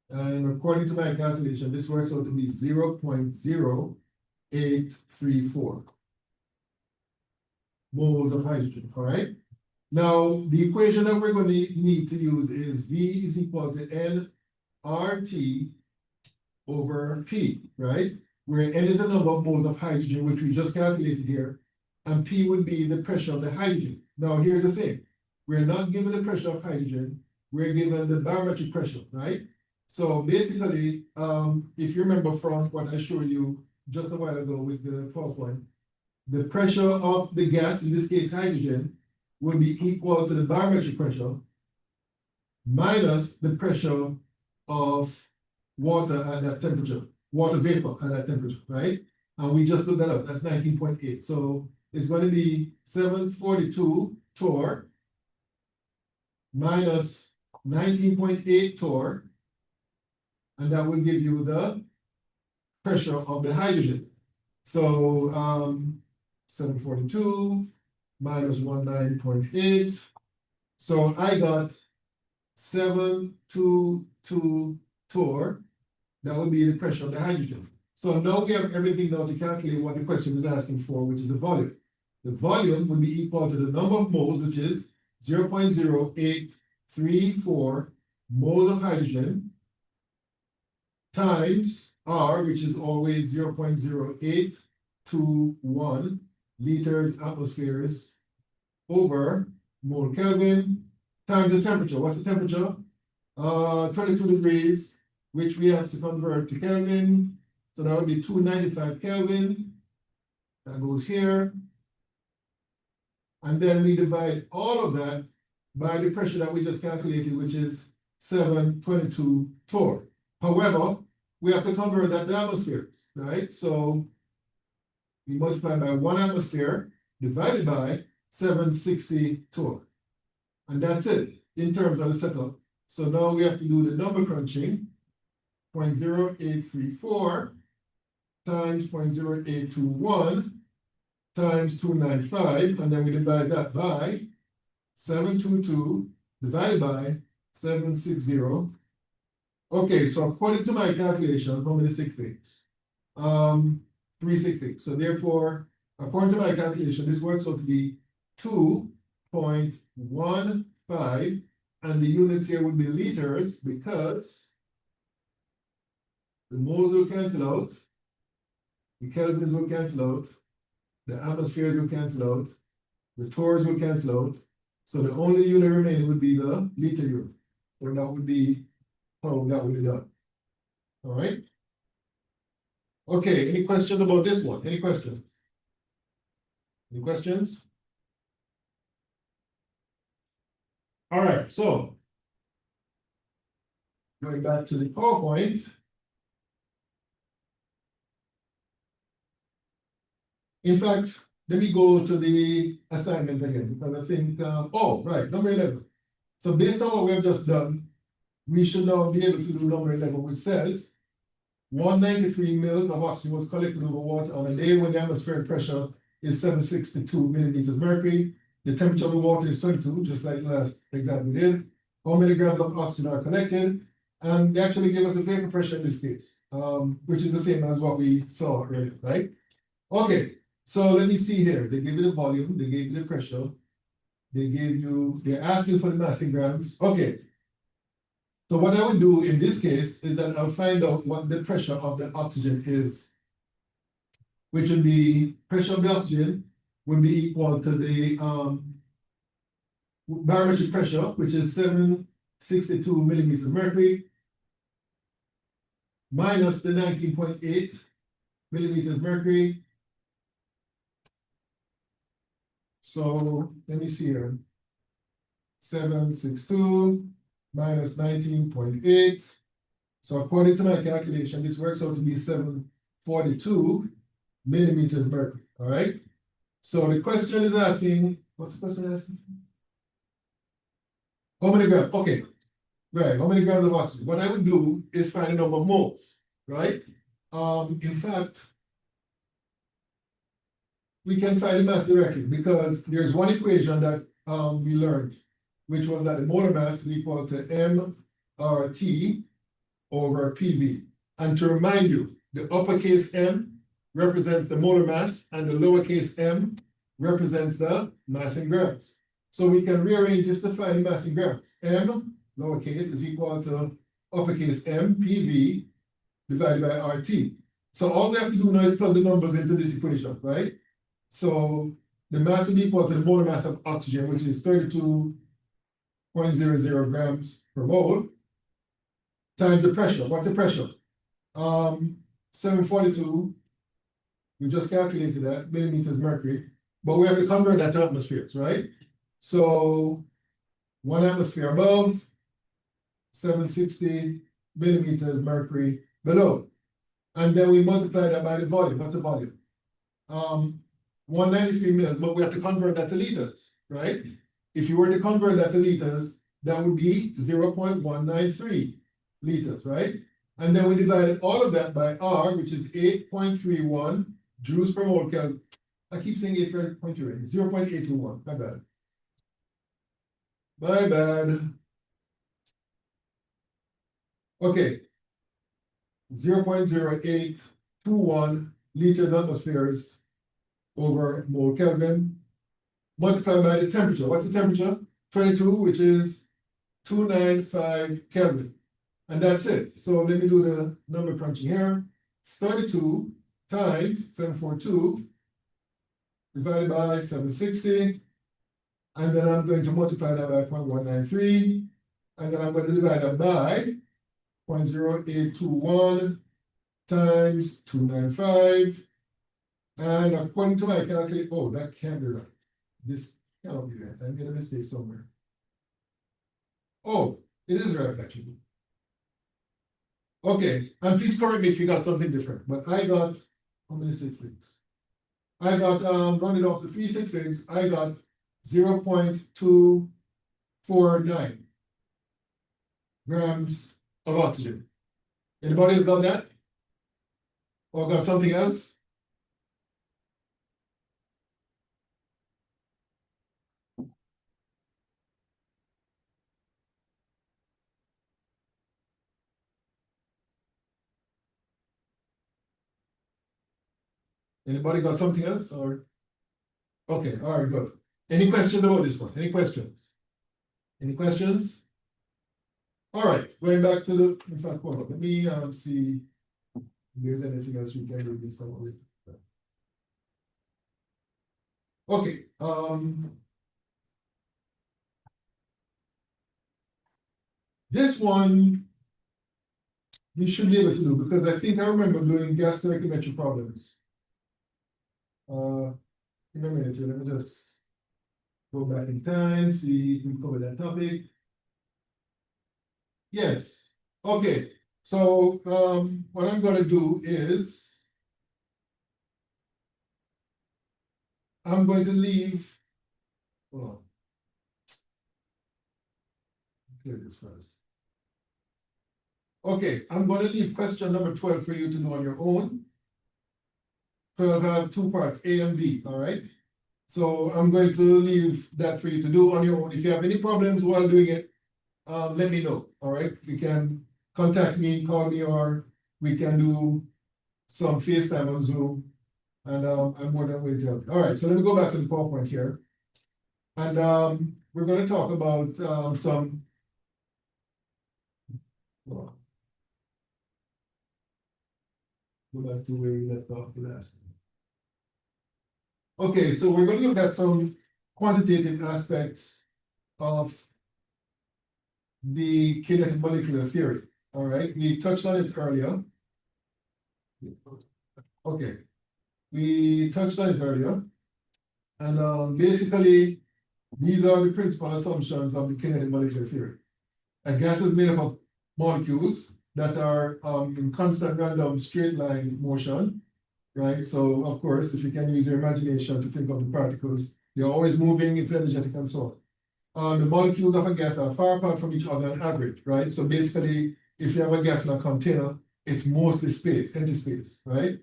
And according to my calculation, this works out to be 0.0834 moles of hydrogen, all right? Now, the equation that we're going to need to use is V is equal to nRT over P, right? Where N is the number of moles of hydrogen, which we just calculated here, and P would be the pressure of the hydrogen. Now, here's the thing. We're not given the pressure of hydrogen, we're given the barometric pressure, right? So basically, if you remember from what I showed you just a while ago with the PowerPoint, the pressure of the gas, in this case hydrogen, would be equal to the barometric pressure minus the pressure of water at that temperature, water vapor at that temperature, right? And we just looked that up, that's 19.8. So it's going to be 742 torr minus 19.8 torr, and that will give you the pressure of the hydrogen. So 742 minus 19.8. So I got 722 torr. That would be the pressure of the hydrogen. So now we have everything now to calculate what the question is asking for, which is the volume. The volume would be equal to the number of moles, which is 0.0834 moles of hydrogen, times R, which is always 0.0821 liters atmospheres over mole Kelvin, times the temperature. What's the temperature? 22 degrees, which we have to convert to Kelvin. So that would be 295 Kelvin. That goes here. And then we divide all of that by the pressure that we just calculated, which is 722 torr. However, we have to convert that to atmospheres, right? So we multiply by 1 atmosphere divided by 760 torr. And that's it in terms of the setup. So now we have to do the number crunching. 0.0834 times 0.0821 times 295, and then we divide that by 722 divided by 760. Okay, so according to my calculation, how many sig figs? 3 sig figs. So therefore, according to my calculation, this works out to be 2.15, and the units here would be liters because the moles will cancel out, the kelvins will cancel out, the atmospheres will cancel out, the torrs will cancel out. So the only unit remaining would be the liter unit. So that would be how that would be done. All right. Okay, any questions about this one? Any questions? Any questions? All right, so going back to the PowerPoint. In fact, let me go to the assignment again, because I think, oh, right, number 11. So based on what we have just done, we should now be able to do number 11, which says 193 mils of oxygen was collected over water on a day when the atmospheric pressure is 762 millimeters mercury. The temperature of the water is 22, just like last example we did. How many grams of oxygen are collected? And they actually gave us a vapor pressure in this case, which is the same as what we saw earlier, right? Okay. So let me see here. They gave you the volume, they gave you the pressure, they're asking for the mass in grams. Okay. So what I would do in this case is that I'll find out what the pressure of the oxygen is, which would be pressure of the oxygen would be equal to the barometric pressure, which is 762 millimeters mercury, minus the 19.8 millimeters mercury. So let me see here. 762 minus 19.8 So according to my calculation, this works out to be 742 millimeters mercury, all right? So the question is asking, what's the question asking? How many grams? Okay, right, how many grams of oxygen? What I would do is find the number of moles, right? In fact, we can find the mass directly because there's one equation that we learned, which was that the molar mass is equal to mRT over PV. And to remind you, the uppercase M represents the molar mass and the lowercase m represents the mass in grams. So we can rearrange this to find mass in grams. M lowercase is equal to uppercase M PV divided by RT. So all we have to do now is plug the numbers into this equation, right? So the mass will be equal to the molar mass of oxygen, which is 32.00 grams per mole, times the pressure. What's the pressure? 742, we just calculated that, millimeters mercury, but we have to convert that to atmospheres, right? So 1 atmosphere above, 760 millimeters mercury below. And then we multiply that by the volume. What's the volume? 193 mils, but we have to convert that to liters, right? If you were to convert that to liters, that would be 0.193 liters, right? And then we divided all of that by R, which is 8.31 joules per mole Kelvin. I keep saying 8.3, 0.821, my bad. My bad. Okay. 0.0821 liters atmospheres over mole Kelvin, multiplied by the temperature. What's the temperature? 22, which is 295 Kelvin. And that's it. So let me do the number crunching here. 32 times 742 divided by 760. And then I'm going to multiply that by 0.193. And then I'm going to divide that by 0.0821 times 295. And according to my calculation, oh, that can't be right. This cannot be right. I made a mistake somewhere. Oh, it is right, actually. Okay, and please correct me if you got something different, but I got, how many sig figs? I got, rounded off the 3 sig figs, I got 0.249 grams of oxygen. Anybody else got that? Or got something else? Anybody got something else or? Okay, all right, good. Any questions about this one? Any questions? Any questions? All right, going back to the, in fact, hold on, let me see if there's anything else we can do this with. Okay, this one we should be able to do because I think I remember doing gas stoichiometry problems. In a minute, let me just go back in time, see if we cover that topic. Yes, okay, so what I'm gonna do is I'm going to leave, hold on. Clear this first. Okay, I'm gonna leave question number 12 for you to do on your own. 12 have 2 parts, A and B, all right? So I'm going to leave that for you to do on your own. If you have any problems while doing it, let me know, all right? You can contact me, call me, or we can do some FaceTime on Zoom, and I'm more than willing to help you. All right, so let me go back to the PowerPoint here. And we're going to talk about some. Go back to where we left off the last. Okay, so we're going to look at some quantitative aspects of the kinetic molecular theory. All right, we touched on it earlier. Okay, we touched on it earlier. And basically, these are the principal assumptions of the kinetic molecular theory. A gas is made up of molecules that are in constant random straight line motion, right? So of course, if you can use your imagination to think of the particles, they're always moving, it's energetic and so on. The molecules of a gas are far apart from each other on average, right? So basically, if you have a gas in a container, it's mostly space, empty space, right?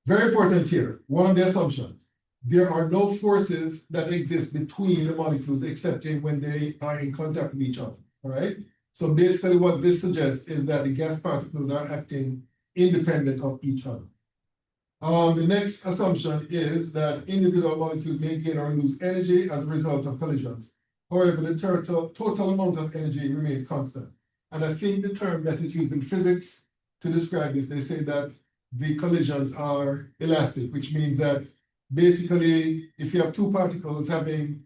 Very important here, one of the assumptions. There are no forces that exist between the molecules except when they are in contact with each other, all right? So basically what this suggests is that the gas particles are acting independent of each other. The next assumption is that individual molecules may gain or lose energy as a result of collisions. However, the total amount of energy remains constant. And I think the term that is used in physics to describe this, they say that the collisions are elastic, which means that basically, if you have two particles having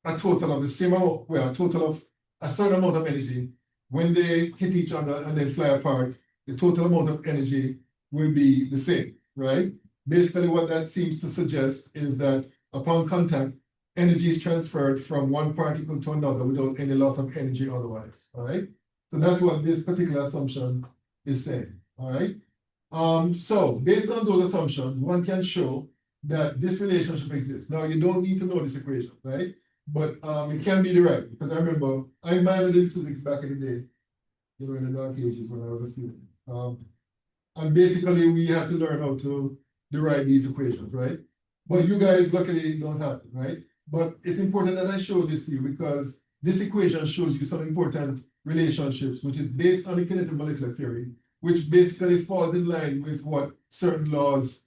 a total of the same amount, well, a total of a certain amount of energy, when they hit each other and then fly apart, the total amount of energy will be the same, right? Basically, what that seems to suggest is that upon contact, energy is transferred from one particle to another without any loss of energy otherwise, all right? So that's what this particular assumption is saying, all right? So based on those assumptions, one can show that this relationship exists. Now, you don't need to know this equation, right? But it can be derived, because I remember I minored in physics back in the day, you know, in the dark ages when I was a student. And basically, we had to learn how to derive these equations, right? But you guys luckily don't have it, right? But it's important that I show this to you because this equation shows you some important relationships, which is based on the kinetic molecular theory, which basically falls in line with what certain laws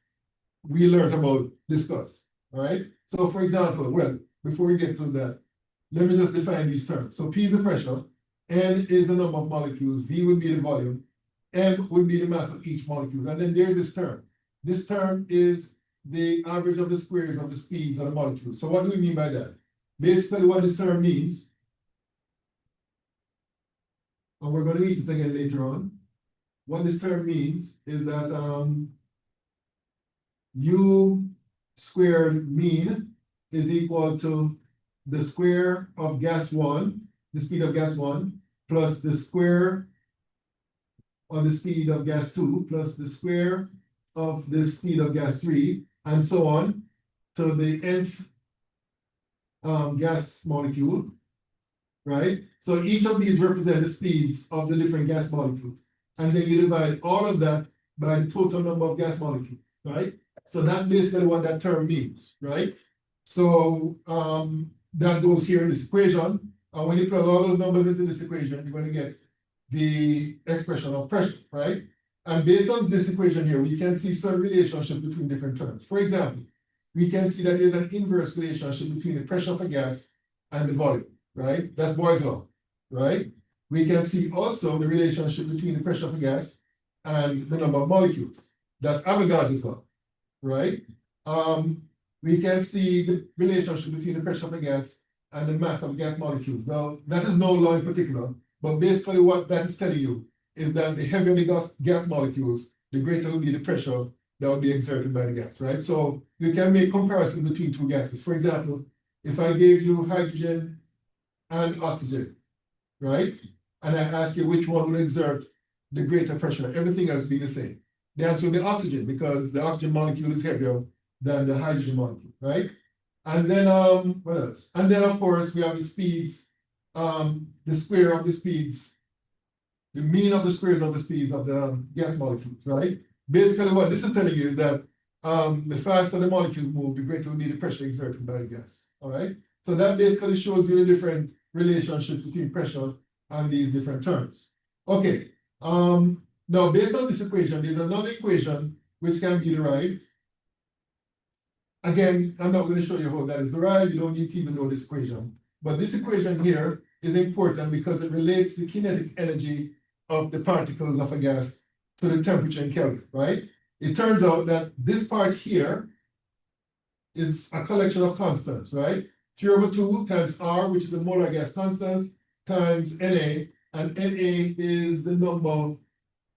we learned about discuss, all right? So for example, well, before we get to that, let me just define these terms. So P is the pressure, N is the number of molecules, V would be the volume, M would be the mass of each molecule. And then there's this term. This term is the average of the squares of the speeds of the molecules. So what do we mean by that? Basically what this term means, and we're going to read it again later on, what this term means is that U squared mean is equal to the square of gas 1, the speed of gas 1, plus the square of the speed of gas 2, plus the square of the speed of gas 3, and so on to the nth gas molecule, right? So each of these represent the speeds of the different gas molecules. And then you divide all of that by the total number of gas molecules, right? So that's basically what that term means, right? So that goes here in this equation. And when you plug all those numbers into this equation, you're going to get the expression of pressure, right? And based on this equation here, we can see some relationship between different terms. For example, we can see that there's an inverse relationship between the pressure of a gas and the volume, right? That's Boyle's law, right? We can see also the relationship between the pressure of a gas and the number of molecules. That's Avogadro's law, right? We can see the relationship between the pressure of a gas and the mass of gas molecules. Now, that is no law in particular, but basically what that is telling you is that the heavier the gas molecules, the greater will be the pressure that will be exerted by the gas, right? So you can make comparisons between two gases. For example, if I gave you hydrogen and oxygen, right? And I ask you which one will exert the greater pressure, everything else be the same. The answer will be oxygen because the oxygen molecule is heavier than the hydrogen molecule, right? And then what else? And then of course we have the speeds, the square of the speeds, the mean of the squares of the speeds of the gas molecules, right? Basically what this is telling you is that the faster the molecules move, the greater will be the pressure exerted by the gas, all right? So that basically shows you the different relationships between pressure and these different terms. Okay, now based on this equation, there's another equation which can be derived. Again, I'm not going to show you how that is derived, you don't need to even know this equation. But this equation here is important because it relates the kinetic energy of the particles of a gas to the temperature in Kelvin, right? It turns out that this part here is a collection of constants, right? 3/2 times R, which is the molar gas constant, times Na, and Na is the number,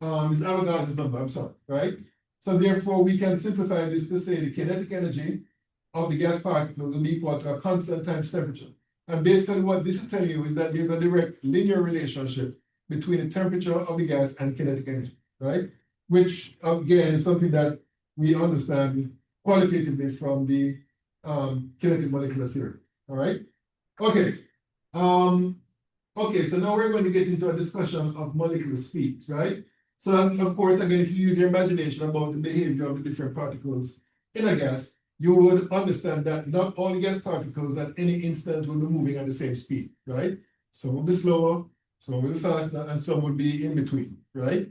is Avogadro's number, I'm sorry, right? So therefore, we can simplify this to say the kinetic energy of the gas particle will be equal to a constant times temperature. And basically what this is telling you is that there's a direct linear relationship between the temperature of the gas and kinetic energy, right? Which again is something that we understand qualitatively from the kinetic molecular theory. All right. Okay. Okay, so now we're going to get into a discussion of molecular speed, right? So of course, again, if you use your imagination about the behavior of the different particles in a gas, you would understand that not all gas particles at any instant will be moving at the same speed, right? Some will be slower, some will be faster, and some will be in between, right?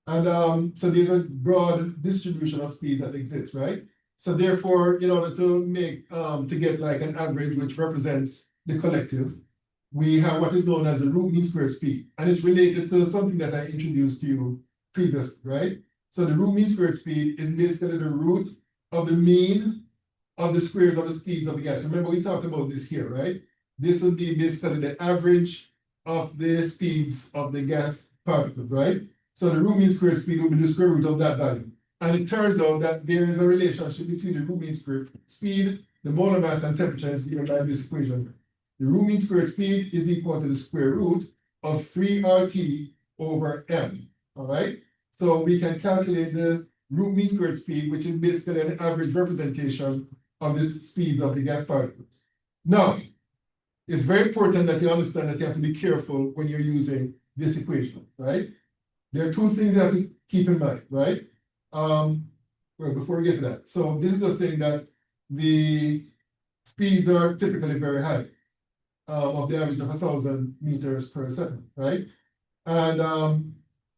And so there's a broad distribution of speeds that exists, right? So therefore, in order to make to get like an average which represents the collective, we have what is known as the root mean squared speed, and it's related to something that I introduced to you previously, right? So the root mean squared speed is basically the root of the mean of the squares of the speeds of the gas. Remember, we talked about this here, right? This would be basically the average of the speeds of the gas particles, right? So the root mean squared speed will be the square root of that value. And it turns out that there is a relationship between the root mean squared speed, the molar mass, and temperature is given by this equation. The root mean squared speed is equal to the square root of 3RT over M, all right? So we can calculate the root mean squared speed, which is basically an average representation of the speeds of the gas particles. Now, it's very important that you understand that you have to be careful when you're using this equation, right? There are two things you have to keep in mind, right? Well, before we get to that, so this is just saying that the speeds are typically very high, of the average of 1,000 meters per second, right? And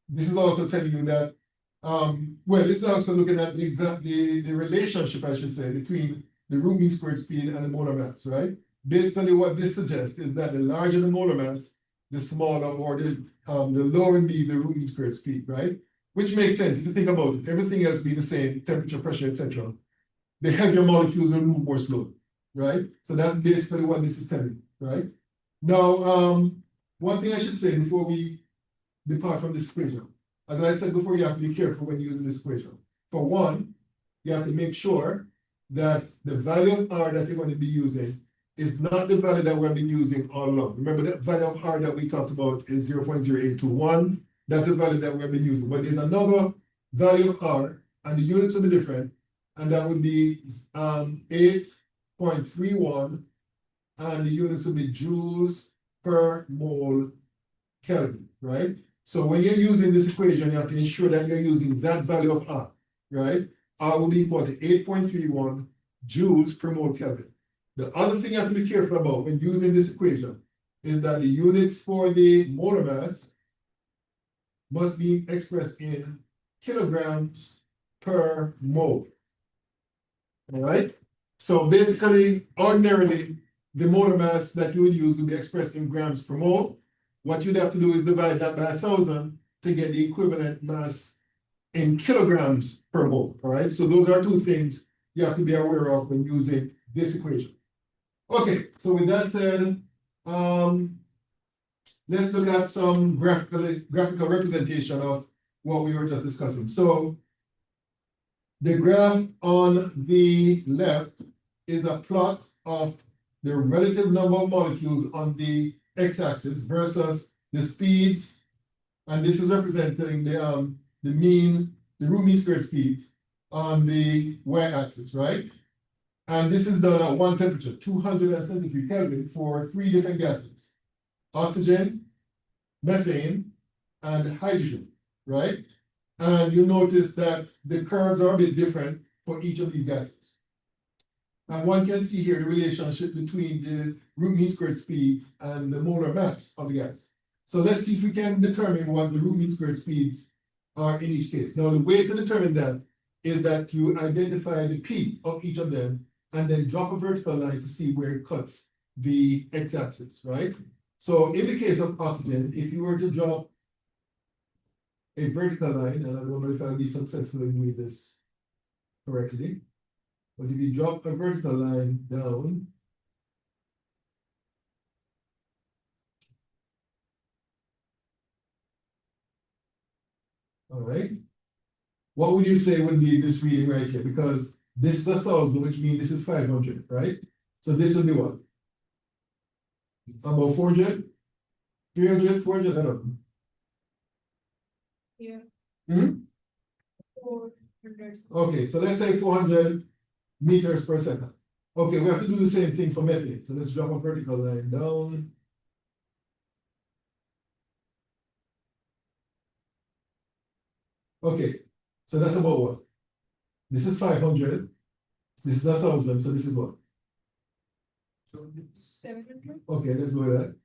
this is also telling you that, well, this is also looking at the relationship, I should say, between the root mean squared speed and the molar mass, right? Basically, what this suggests is that the larger the molar mass, the smaller or the lower be the root mean squared speed, right? Which makes sense if you think about it. Everything else being the same, temperature, pressure, etc. The heavier molecules will move more slowly, right? So that's basically what this is telling you, right? Now, one thing I should say before we depart from this equation, as I said before, you have to be careful when using this equation. For one, you have to make sure that the value of R that you're going to be using is not the value that we've been using all along. Remember, the value of R that we talked about is 0.0821. That's the value that we've been using. But there's another value of R, and the units will be different, and that would be 8.31, and the units will be joules per mole Kelvin, right? So when you're using this equation, you have to ensure that you're using that value of R, right? R will be equal to 8.31 joules per mole Kelvin. The other thing you have to be careful about when using this equation is that the units for the molar mass must be expressed in kilograms per mole. All right? So basically, ordinarily, the molar mass that you would use would be expressed in grams per mole. What you'd have to do is divide that by 1,000 to get the equivalent mass in kilograms per mole. All right? So those are two things you have to be aware of when using this equation. Okay, so with that said, let's look at some graphical representation of what we were just discussing. So the graph on the left is a plot of the relative number of molecules on the x-axis versus the speeds, and this is representing the root mean squared speeds on the y-axis, right? And this is done at one temperature, 273 Kelvin, for three different gases: oxygen, methane, and hydrogen, right? And you notice that the curves are a bit different for each of these gases. And one can see here the relationship between the root mean squared speeds and the molar mass of the gas. So let's see if we can determine what the root mean squared speeds are in each case. Now, the way to determine that is that you identify the P of each of them and then drop a vertical line to see where it cuts the x-axis, right? So in the case of oxygen, if you were to drop a vertical line, and I don't know if I'll be successful in doing this correctly, but if you drop a vertical line down, all right, what would you say would be this reading right here? Because this is 1,000, which means this is 500, right? So this would be what? About 400? 300, 400, I don't know. Yeah. Hmm? 400. Okay, so let's say 400 meters per second. Okay, we have to do the same thing for methane. So let's drop a vertical line down. Okay, so that's about what? This is 500. This is 1,000. So this is what? 700. Okay, let's go with that.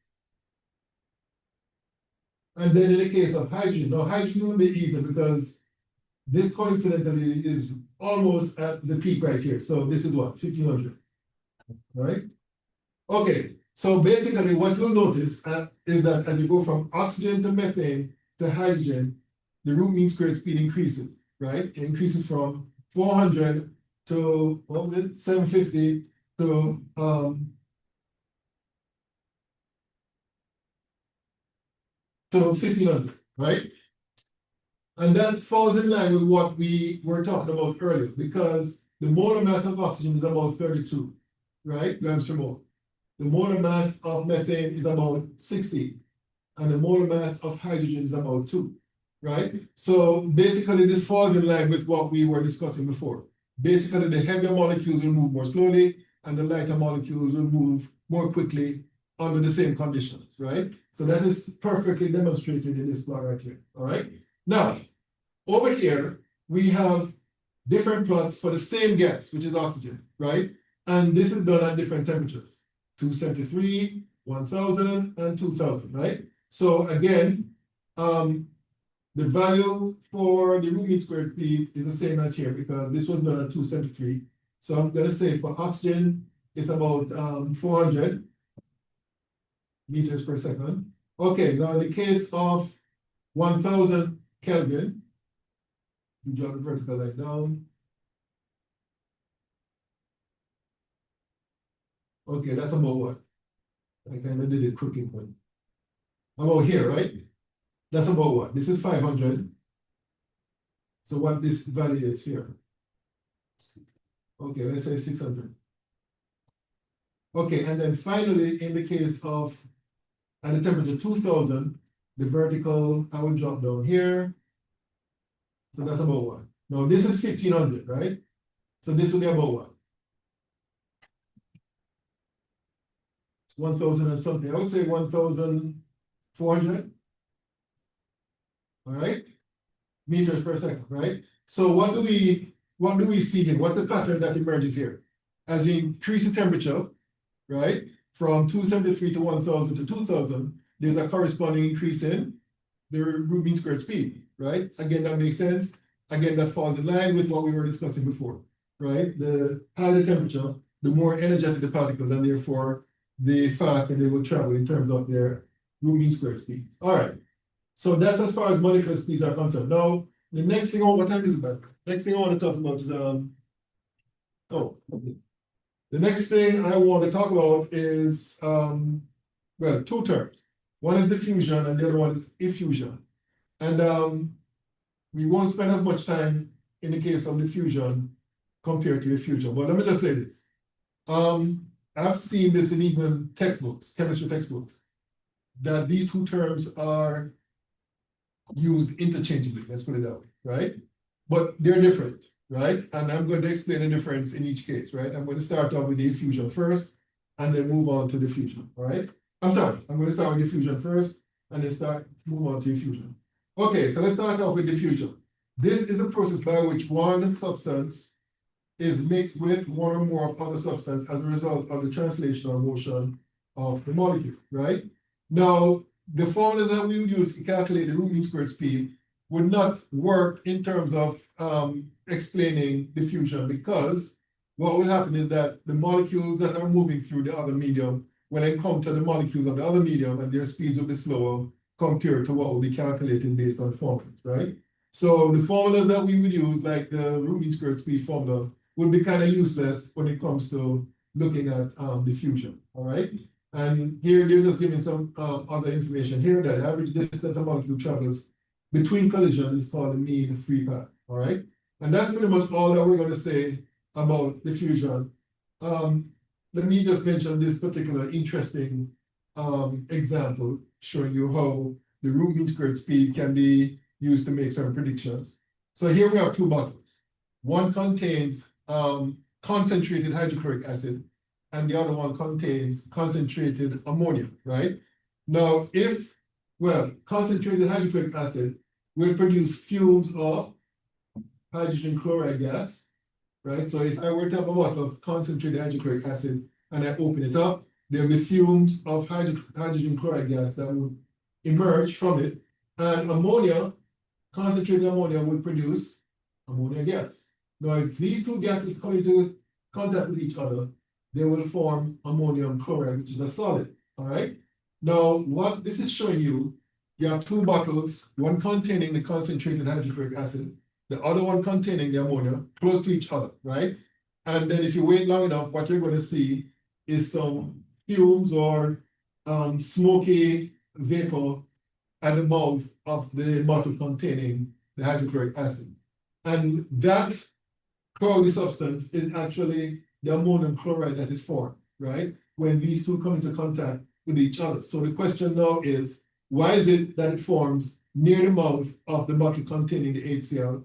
And then in the case of hydrogen, now hydrogen will be easier because this coincidentally is almost at the peak right here. So this is what? 1,500. Right? Okay, so basically what you'll notice is that as you go from oxygen to methane to hydrogen, the root mean squared speed increases, right? It increases from 400 to, what was it, 750 to 1,500, right? And that falls in line with what we were talking about earlier, because the molar mass of oxygen is about 32, right, grams per mole. The molar mass of methane is about 60, and the molar mass of hydrogen is about 2, right? So basically this falls in line with what we were discussing before. Basically the heavier molecules will move more slowly, and the lighter molecules will move more quickly under the same conditions, right? So that is perfectly demonstrated in this plot right here, all right? Now, over here, we have different plots for the same gas, which is oxygen, right? And this is done at different temperatures, 273, 1,000, and 2,000, right? So again, the value for the root mean squared speed is the same as here because this was done at 273. So I'm gonna say for oxygen, it's about 400 meters per second. Okay, now in the case of 1,000 Kelvin, you draw the vertical line down. Okay, that's about what? I kind of did it crooked one. About here, right? That's about what? This is 500. So what this value is here? Okay, let's say 600. Okay, and then finally, in the case of at the temperature 2,000, the vertical, I will drop down here. So that's about what? Now this is 1,500, right? So this will be about what? 1,000 and something. I would say 1,400. All right, meters per second, right? So what do we see here? What's the pattern that emerges here? As you increase the temperature, right, from 273 to 1,000 to 2,000, there's a corresponding increase in the root mean squared speed, right? Again, that makes sense. Again, that falls in line with what we were discussing before, right? The higher the temperature, the more energetic the particles, and therefore the faster they will travel in terms of their root mean squared speed. All right. So that's as far as molecular speeds are concerned. Now, the next thing, what time is it back? Next thing I want to talk about is the next thing I want to talk about is well, two terms. One is diffusion and the other one is effusion. And we won't spend as much time in the case of diffusion compared to effusion. But let me just say this. I've seen this in even textbooks, chemistry textbooks, that these two terms are used interchangeably, let's put it that way, right? But they're different, right? And I'm going to explain the difference in each case, right? I'm going to start off with the effusion first, and then move on to diffusion, all right? I'm sorry, I'm going to start with diffusion first, and then move on to effusion. Okay, so let's start off with diffusion. This is a process by which one substance is mixed with one or more of other substance as a result of the translational motion of the molecule, right? Now, the formulas that we would use to calculate the root mean squared speed would not work in terms of explaining diffusion, because what will happen is that the molecules that are moving through the other medium will encounter the molecules of the other medium and their speeds will be slower compared to what will be calculated based on formulas, right? So the formulas that we would use, like the root mean squared speed formula, would be kind of useless when it comes to looking at diffusion, all right? And here they're just giving some other information here that the average distance a molecule travels between collisions is called the mean free path, all right? And that's pretty much all that we're going to say about diffusion. Let me just mention this particular interesting example showing you how the root mean squared speed can be use to make certain predictions. So here we have two bottles. One contains concentrated hydrochloric acid, and the other one contains concentrated ammonia, right? Now, concentrated hydrochloric acid will produce fumes of hydrogen chloride gas, right? So if I were to have a bottle of concentrated hydrochloric acid and I open it up, there'll be fumes of hydrogen chloride gas that would emerge from it, and ammonia, concentrated ammonia, will produce ammonia gas. Now, if these two gases come into contact with each other, they will form ammonium chloride, which is a solid, all right? Now, what this is showing you, you have two bottles, one containing the concentrated hydrochloric acid, the other one containing the ammonia, close to each other, right? And then if you wait long enough, what you're going to see is some fumes or smoky vapor at the mouth of the bottle containing the hydrochloric acid. And that cloudy substance is actually the ammonium chloride that is formed, right? When these two come into contact with each other. So the question now is, why is it that it forms near the mouth of the bottle containing the HCl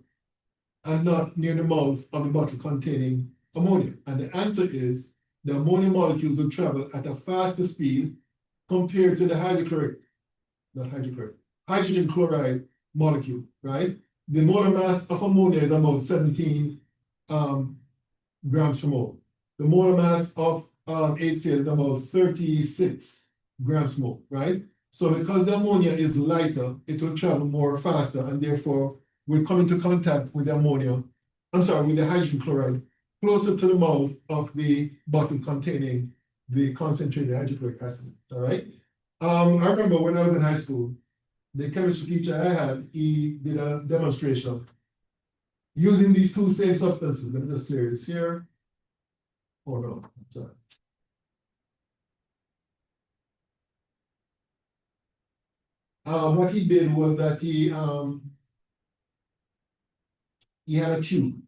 and not near the mouth of the bottle containing ammonia? And the answer is the ammonia molecules will travel at a faster speed compared to the hydrogen chloride molecule, right? The molar mass of ammonia is about 17 grams per mole. The molar mass of HCl is about 36 grams per mole, right? So because the ammonia is lighter, it will travel more faster and therefore will come into contact with the with the hydrogen chloride closer to the mouth of the bottle containing the concentrated hydrochloric acid, all right? I remember when I was in high school, the chemistry teacher I had, he did a demonstration using these two same substances. Let me just clear this here. Oh no, sorry. What he did was that he had a tube,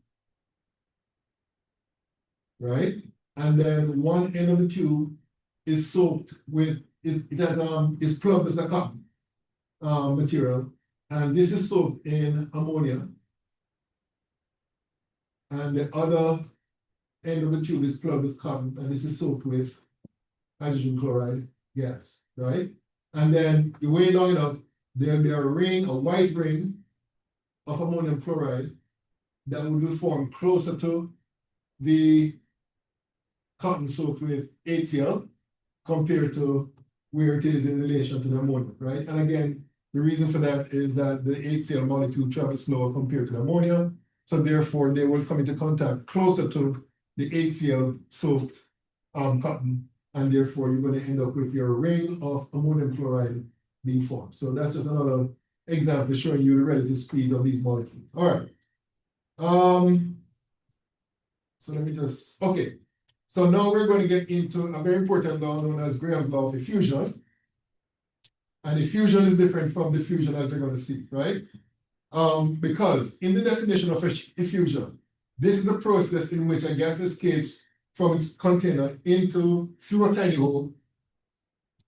right? And then one end of the tube is soaked with is plugged with a cotton material, and this is soaked in ammonia, and the other end of the tube is plugged with cotton, and this is soaked with hydrogen chloride gas, right? And then you wait long enough, there'll be a white ring of ammonium chloride that will be formed closer to the cotton soaked with HCl compared to where it is in relation to the ammonia, right? And again, the reason for that is that the HCl molecule travels slower compared to the ammonia, so therefore they will come into contact closer to the HCl soaked cotton, and therefore you're going to end up with your ring of ammonium chloride being formed. So that's just another example showing you the relative speed of these molecules. All right. So let me just, okay. So now we're going to get into a very important law known as Graham's law of effusion. And effusion is different from diffusion, as you're going to see, right? Because in the definition of effusion, this is the process in which a gas escapes from its container through a tiny hole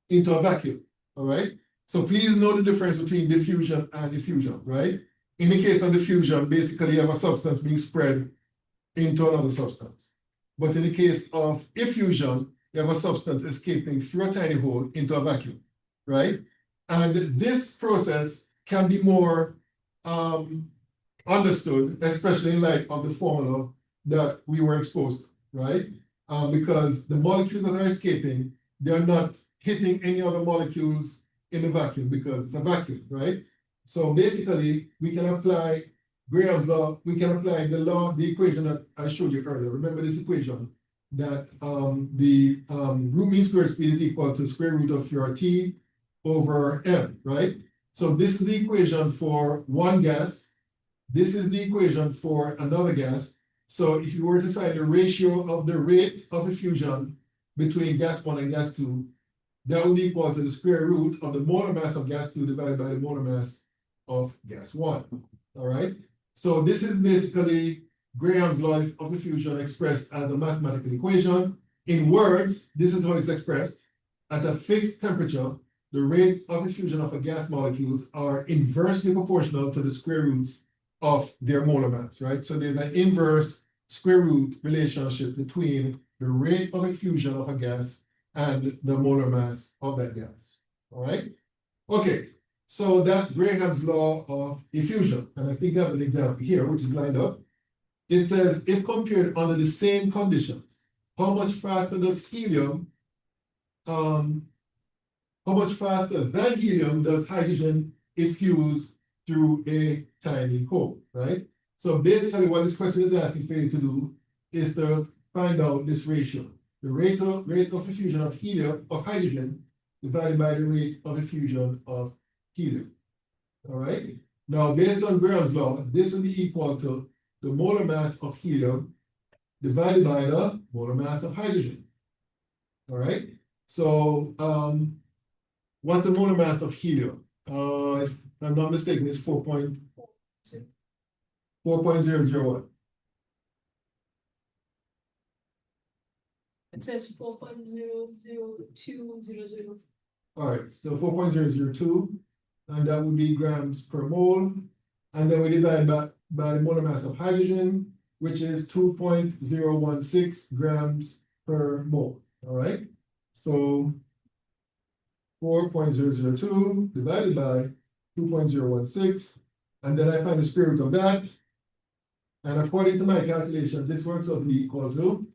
into a vacuum, all right? So please know the difference between diffusion and effusion, right? In the case of diffusion, basically you have a substance being spread into another substance. But in the case of effusion, you have a substance escaping through a tiny hole into a vacuum, right? And this process can be more understood, especially in light of the formula that we were exposed to, right? Because the molecules that are escaping, they're not hitting any other molecules in the vacuum because it's a vacuum, right? So basically, we can apply Graham's law, we can apply the equation that I showed you earlier. Remember this equation that the root mean squared speed is equal to square root of your T over M, right? So this is the equation for one gas. This is the equation for another gas. So if you were to find the ratio of the rate of effusion between gas 1 and gas 2, that would equal to the square root of the molar mass of gas 2 divided by the molar mass of gas 1, all right? So this is basically Graham's law of effusion expressed as a mathematical equation. In words, this is how it's expressed. At a fixed temperature, the rates of effusion of a gas molecules are inversely proportional to the square roots of their molar mass, right? So there's an inverse square root relationship between the rate of effusion of a gas and the molar mass of that gas, all right? Okay, so that's Graham's law of effusion, and I think I have an example here, which is lined up. It says, if compared under the same conditions, how much faster does helium, how much faster than helium does hydrogen effuse through a tiny hole, right? So basically what this question is asking for you to do is to find out this ratio. The rate of effusion of helium, of hydrogen, divided by the rate of effusion of helium. All right? Now, based on Graham's law, this will be equal to the molar mass of helium divided by the molar mass of hydrogen. All right? So, what's the molar mass of helium? If I'm not mistaken, it's 4.001. It says 4.00200. All right, so 4.002, and that would be grams per mole. And then we divide by the molar mass of hydrogen, which is 2.016 grams per mole. All right, so 4.002 divided by 2.016, and then I find the square root of that. And according to my calculation, this works out to be equal to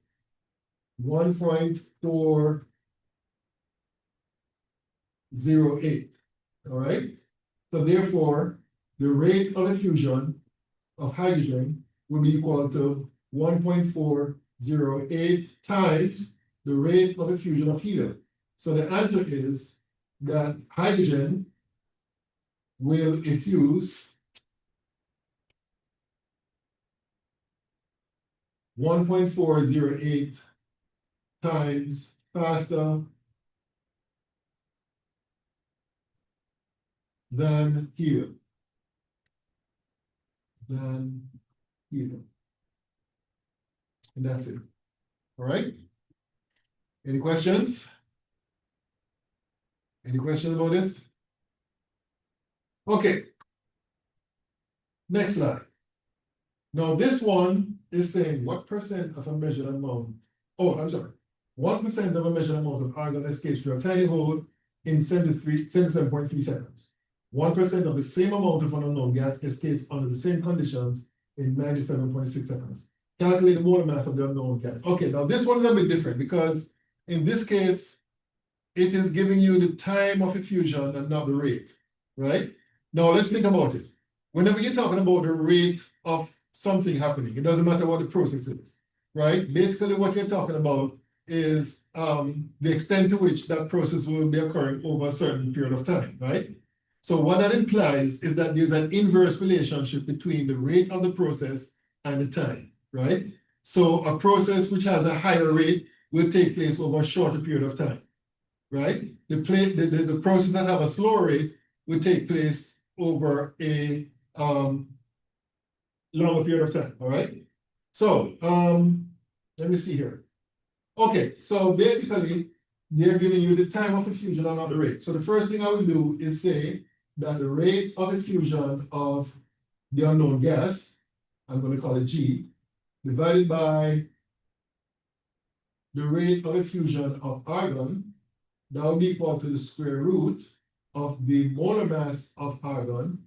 1.408. All right. So therefore, the rate of effusion of hydrogen will be equal to 1.408 times the rate of effusion of helium. So the answer is that hydrogen will effuse 1.408 times faster than helium. And that's it. All right. Any questions? Any questions about this? Okay. Next slide. Now this one is saying what percent of a measured amount, oh, I'm sorry, 1% of a measured amount of argon escapes through a tiny hole in 77.3 seconds. 1% of the same amount of an unknown gas escapes under the same conditions in 97.6 seconds. Calculate the molar mass of the unknown gas. Okay, now this one is a bit different because in this case, it is giving you the time of effusion and not the rate, right? Now let's think about it. Whenever you're talking about the rate of something happening, it doesn't matter what the process is, right? Basically what you're talking about is the extent to which that process will be occurring over a certain period of time, right? So what that implies is that there's an inverse relationship between the rate of the process and the time, right? So a process which has a higher rate will take place over a shorter period of time, right? The process that have a slower rate will take place over a longer period of time, all right? So let me see here. Okay, so basically they're giving you the time of effusion and not the rate. So the first thing I will do is say that the rate of effusion of the unknown gas, I'm going to call it G, divided by the rate of effusion of argon, that will be equal to the square root of the molar mass of argon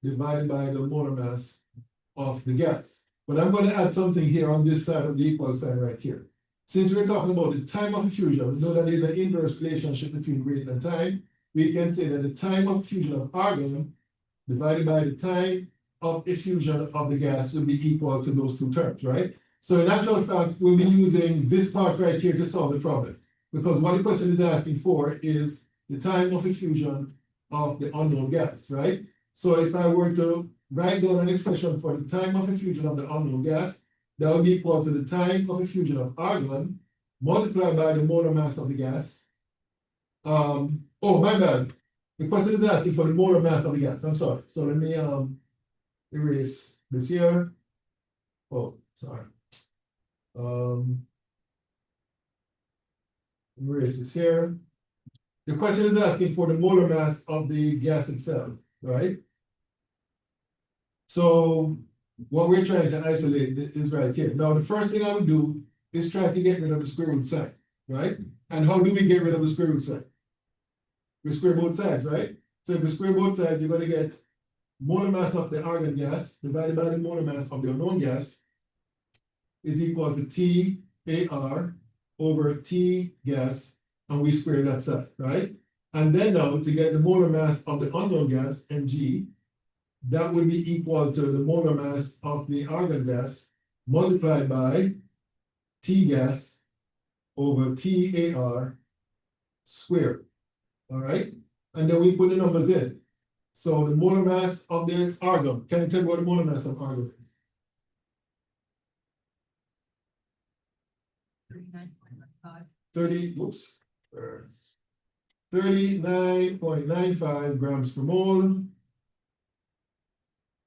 divided by the molar mass of the gas. But I'm going to add something here on this side of the equal sign right here. Since we're talking about the time of effusion, we know that there's an inverse relationship between rate and time. We can say that the time of effusion of argon divided by the time of effusion of the gas will be equal to those two terms, right? So in actual fact, we'll be using this part right here to solve the problem. Because what the question is asking for is the time of effusion of the unknown gas, right? So if I were to write down an expression for the time of effusion of the unknown gas, that would be equal to the time of effusion of argon multiplied by the molar mass of the gas. Oh, my bad. The question is asking for the molar mass of the gas. I'm sorry. So let me erase this here. Oh, sorry. Erase this here. The question is asking for the molar mass of the gas itself, right? So what we're trying to isolate is right here. Now, the first thing I would do is try to get rid of the square root sign, right? And how do we get rid of the square root sign? We square both sides, right? So if you square both sides, you're going to get molar mass of the argon gas divided by the molar mass of the unknown gas is equal to TAR over T gas, and we square that side, right? And then now to get the molar mass of the unknown gas, Mg, that would be equal to the molar mass of the argon gas multiplied by T gas over TAR squared. All right, and then we put the numbers in. So the molar mass of the argon, can you tell me what the molar mass of argon is? 39.15. 39.95 grams per mole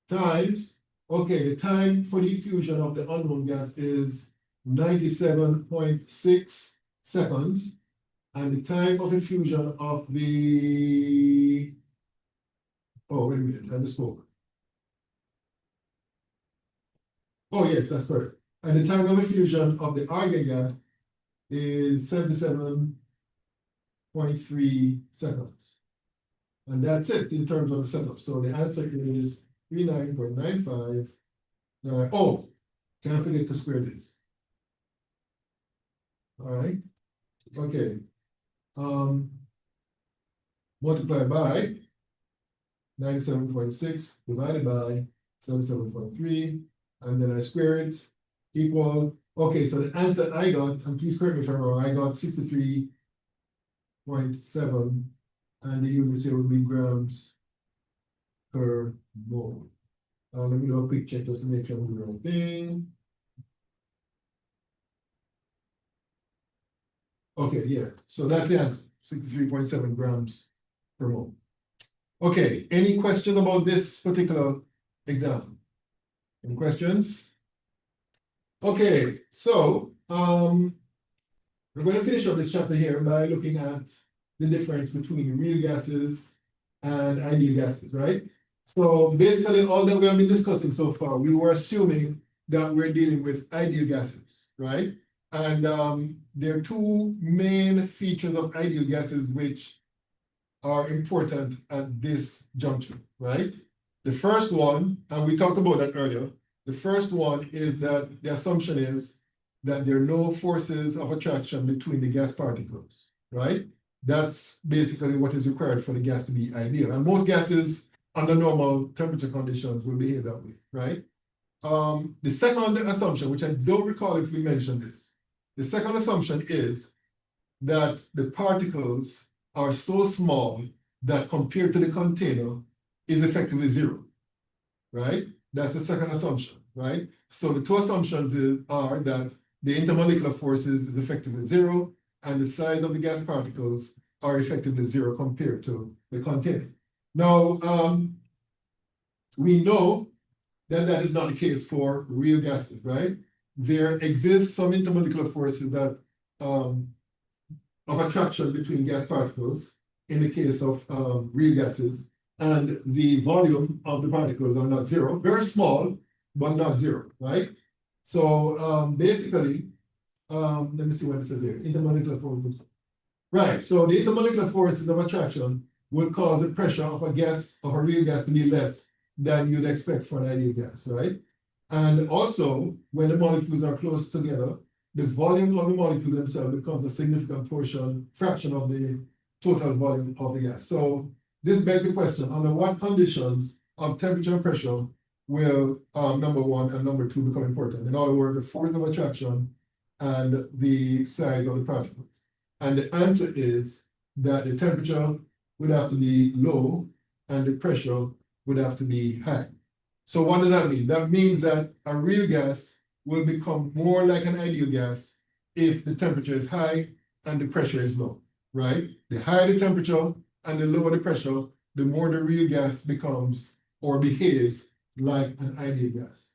times, okay, the time for the diffusion of the unknown gas is 97.6 seconds. And the time of infusion of the, oh, wait a minute, I misspoke. Oh, yes, that's correct. And the time of infusion of the argon gas is 77.3 seconds. And that's it in terms of the setup. So the answer is 39.95. Oh, can't forget to square this. All right, okay. Multiplied by 97.6 divided by 77.3, and then I square it, equal, okay, so the answer I got, and please correct me if I'm wrong, I got 63.7, and the units here would be grams per mole. Let me do a quick check just to make sure I'm doing the right thing. Okay, yeah, so that's the answer, 63.7 grams per mole. Okay, any questions about this particular example? Any questions? Okay, so we're going to finish up this chapter here by looking at the difference between real gases and ideal gases, right? So basically all that we have been discussing so far, we were assuming that we're dealing with ideal gases, right? And there are two main features of ideal gases which are important at this juncture, right? The first one, and we talked about that earlier, the first one is that the assumption is that there are no forces of attraction between the gas particles, right? That's basically what is required for the gas to be ideal. And most gases under normal temperature conditions will behave that way, right? The second assumption, which I don't recall if we mentioned this, the second assumption is that the particles are so small that compared to the container is effectively zero, right? That's the second assumption, right? So the two assumptions are that the intermolecular forces is effectively zero and the size of the gas particles are effectively zero compared to the container. Now, we know that that is not the case for real gases, right? There exists some intermolecular forces that of attraction between gas particles in the case of real gases, and the volume of the particles are not zero, very small, but not zero, right? So basically, let me see what it says here, intermolecular forces. Right, so the intermolecular forces of attraction will cause the pressure of a gas, of a real gas to be less than you'd expect for an ideal gas, right? And also, when the molecules are close together, the volume of the molecule themselves becomes a significant fraction of the total volume of the gas. So this begs the question, under what conditions of temperature and pressure will number one and number two become important? In other words, the force of attraction and the size of the particles. And the answer is that the temperature would have to be low and the pressure would have to be high. So what does that mean? That means that a real gas will become more like an ideal gas if the temperature is high and the pressure is low, right? The higher the temperature and the lower the pressure, the more the real gas becomes or behaves like an ideal gas.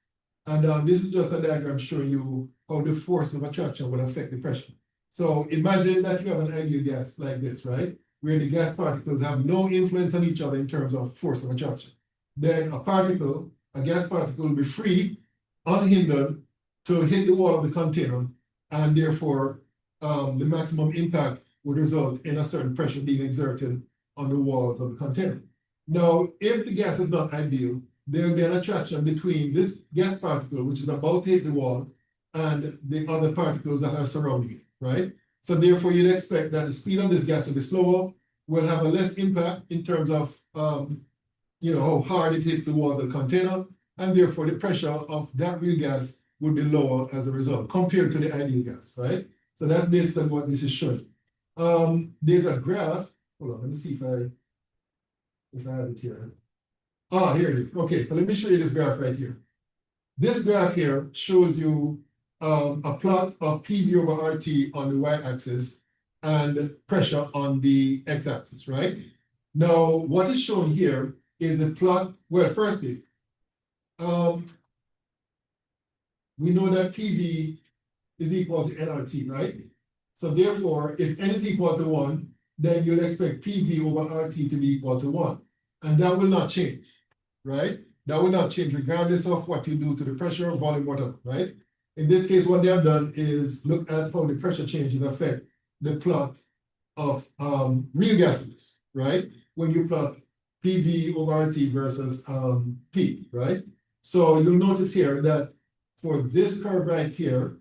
And this is just a diagram showing you how the force of attraction will affect the pressure. So imagine that you have an ideal gas like this, right? where the gas particles have no influence on each other in terms of force of attraction, then a gas particle will be free, unhindered, to hit the wall of the container, and therefore the maximum impact would result in a certain pressure being exerted on the walls of the container. Now, if the gas is not ideal, there will be an attraction between this gas particle, which is about to hit the wall, and the other particles that are surrounding it, right? So therefore, you'd expect that the speed of this gas will be slower, will have a less impact in terms of how hard it hits the wall of the container, and therefore the pressure of that real gas would be lower as a result compared to the ideal gas, right? So that's basically what this is showing. There's a graph. Hold on, let me see if I have it here. Ah, here it is. Okay, so let me show you this graph right here. This graph here shows you a plot of PV over RT on the y-axis and pressure on the x-axis, right? Now, what is shown here is a plot. Well, firstly, we know that PV is equal to nRT, right? So therefore, if n is equal to 1, then you'll expect PV over RT to be equal to 1. And that will not change, right? That will not change regardless of what you do to the pressure, volume, whatever, right? In this case, what they have done is look at how the pressure changes affect the plot of real gases, right? When you plot PV over RT versus P, right? So you'll notice here that for this curve right here,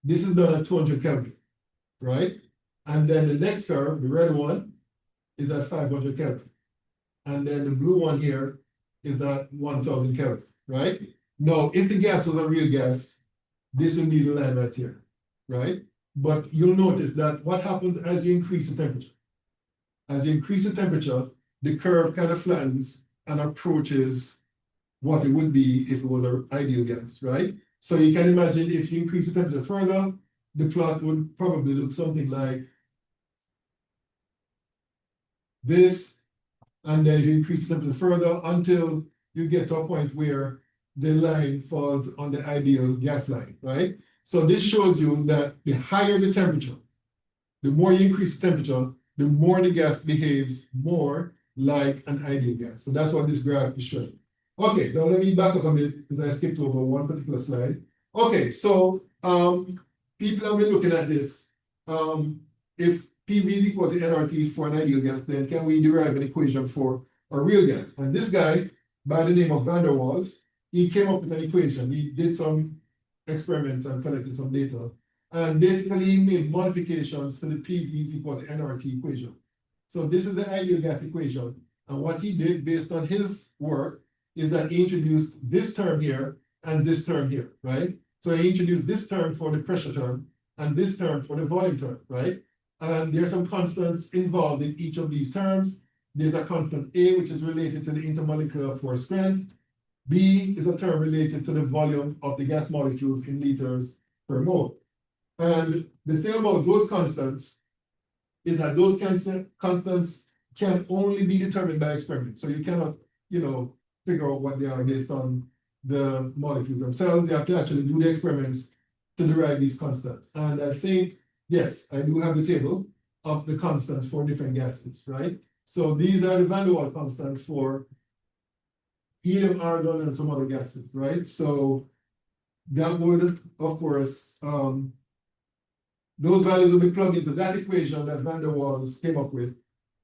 this is done at 200 Kelvin, right? And then the next curve, the red one, is at 500 Kelvin. And then the blue one here is at 1000 Kelvin, right? Now, if the gas was a real gas, this would be the line right here, right? But you'll notice that what happens as you increase the temperature? As you increase the temperature, the curve kind of flattens and approaches what it would be if it was an ideal gas, right? So you can imagine if you increase the temperature further, the plot would probably look something like this, and then you increase the temperature further until you get to a point where the line falls on the ideal gas line, right? So this shows you that the higher the temperature, the more you increase the temperature, the more the gas behaves more like an ideal gas. So that's what this graph is showing. Okay, now let me back up a bit because I skipped over one particular slide. Okay, so people have been looking at this. If PV is equal to nRT for an ideal gas, then can we derive an equation for a real gas? And this guy, by the name of Van der Waals, he came up with an equation. He did some experiments and collected some data. And basically he made modifications to the PV is equal to nRT equation. So this is the ideal gas equation. And what he did based on his work is that he introduced this term here and this term here, right? So he introduced this term for the pressure term and this term for the volume term, right? And there's some constants involved in each of these terms. There's a constant A, which is related to the intermolecular force strength. B is a term related to the volume of the gas molecules in liters per mole. And the thing about those constants is that those constants can only be determined by experiment. So you cannot, figure out what they are based on the molecules themselves. You have to actually do the experiments to derive these constants. And I think, yes, I do have the table of the constants for different gases, right? So these are the Van der Waals constants for helium, argon, and some other gases, right? So that would, of course, those values will be plugged into that equation that Van der Waals came up with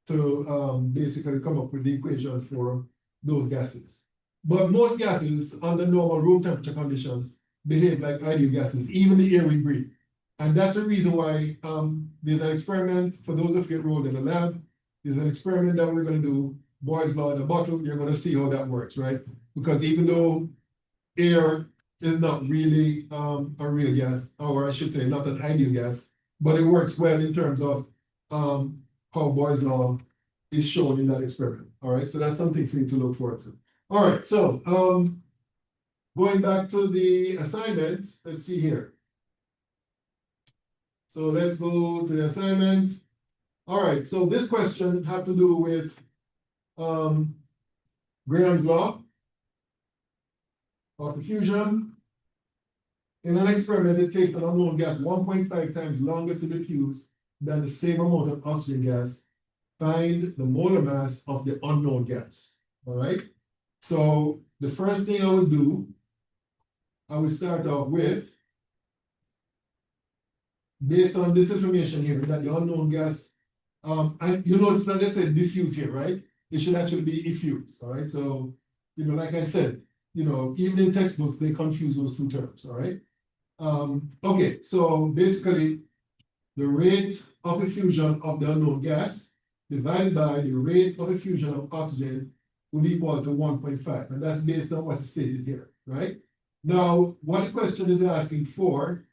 to basically come up with the equation for those gases. But most gases under normal room temperature conditions behave like ideal gases, even the air we breathe. And that's the reason why there's an experiment, for those of you enrolled in the lab, there's an experiment that we're going to do, Boyle's law in a bottle. You're going to see how that works, right? Because even though air is not really a real gas, or I should say not an ideal gas, but it works well in terms of how Boyle's law is shown in that experiment. All right, so that's something for you to look forward to. All right, so going back to the assignment, let's see here. So let's go to the assignment. All right, so this question had to do with Graham's law of diffusion. In an experiment, it takes an unknown gas 1.5 times longer to diffuse than the same amount of oxygen gas find the molar mass of the unknown gas, all right? So the first thing I would do, I would start off with, based on this information here, that the unknown gas, and you notice that they said diffuse here, right? It should actually be effused, all right? So, you know, like I said, you know, even in textbooks, they confuse those two terms, all right? Okay, so basically, the rate of effusion of the unknown gas divided by the rate of effusion of oxygen will equal to 1.5, and that's based on what is stated here, right? Now, what the question is asking for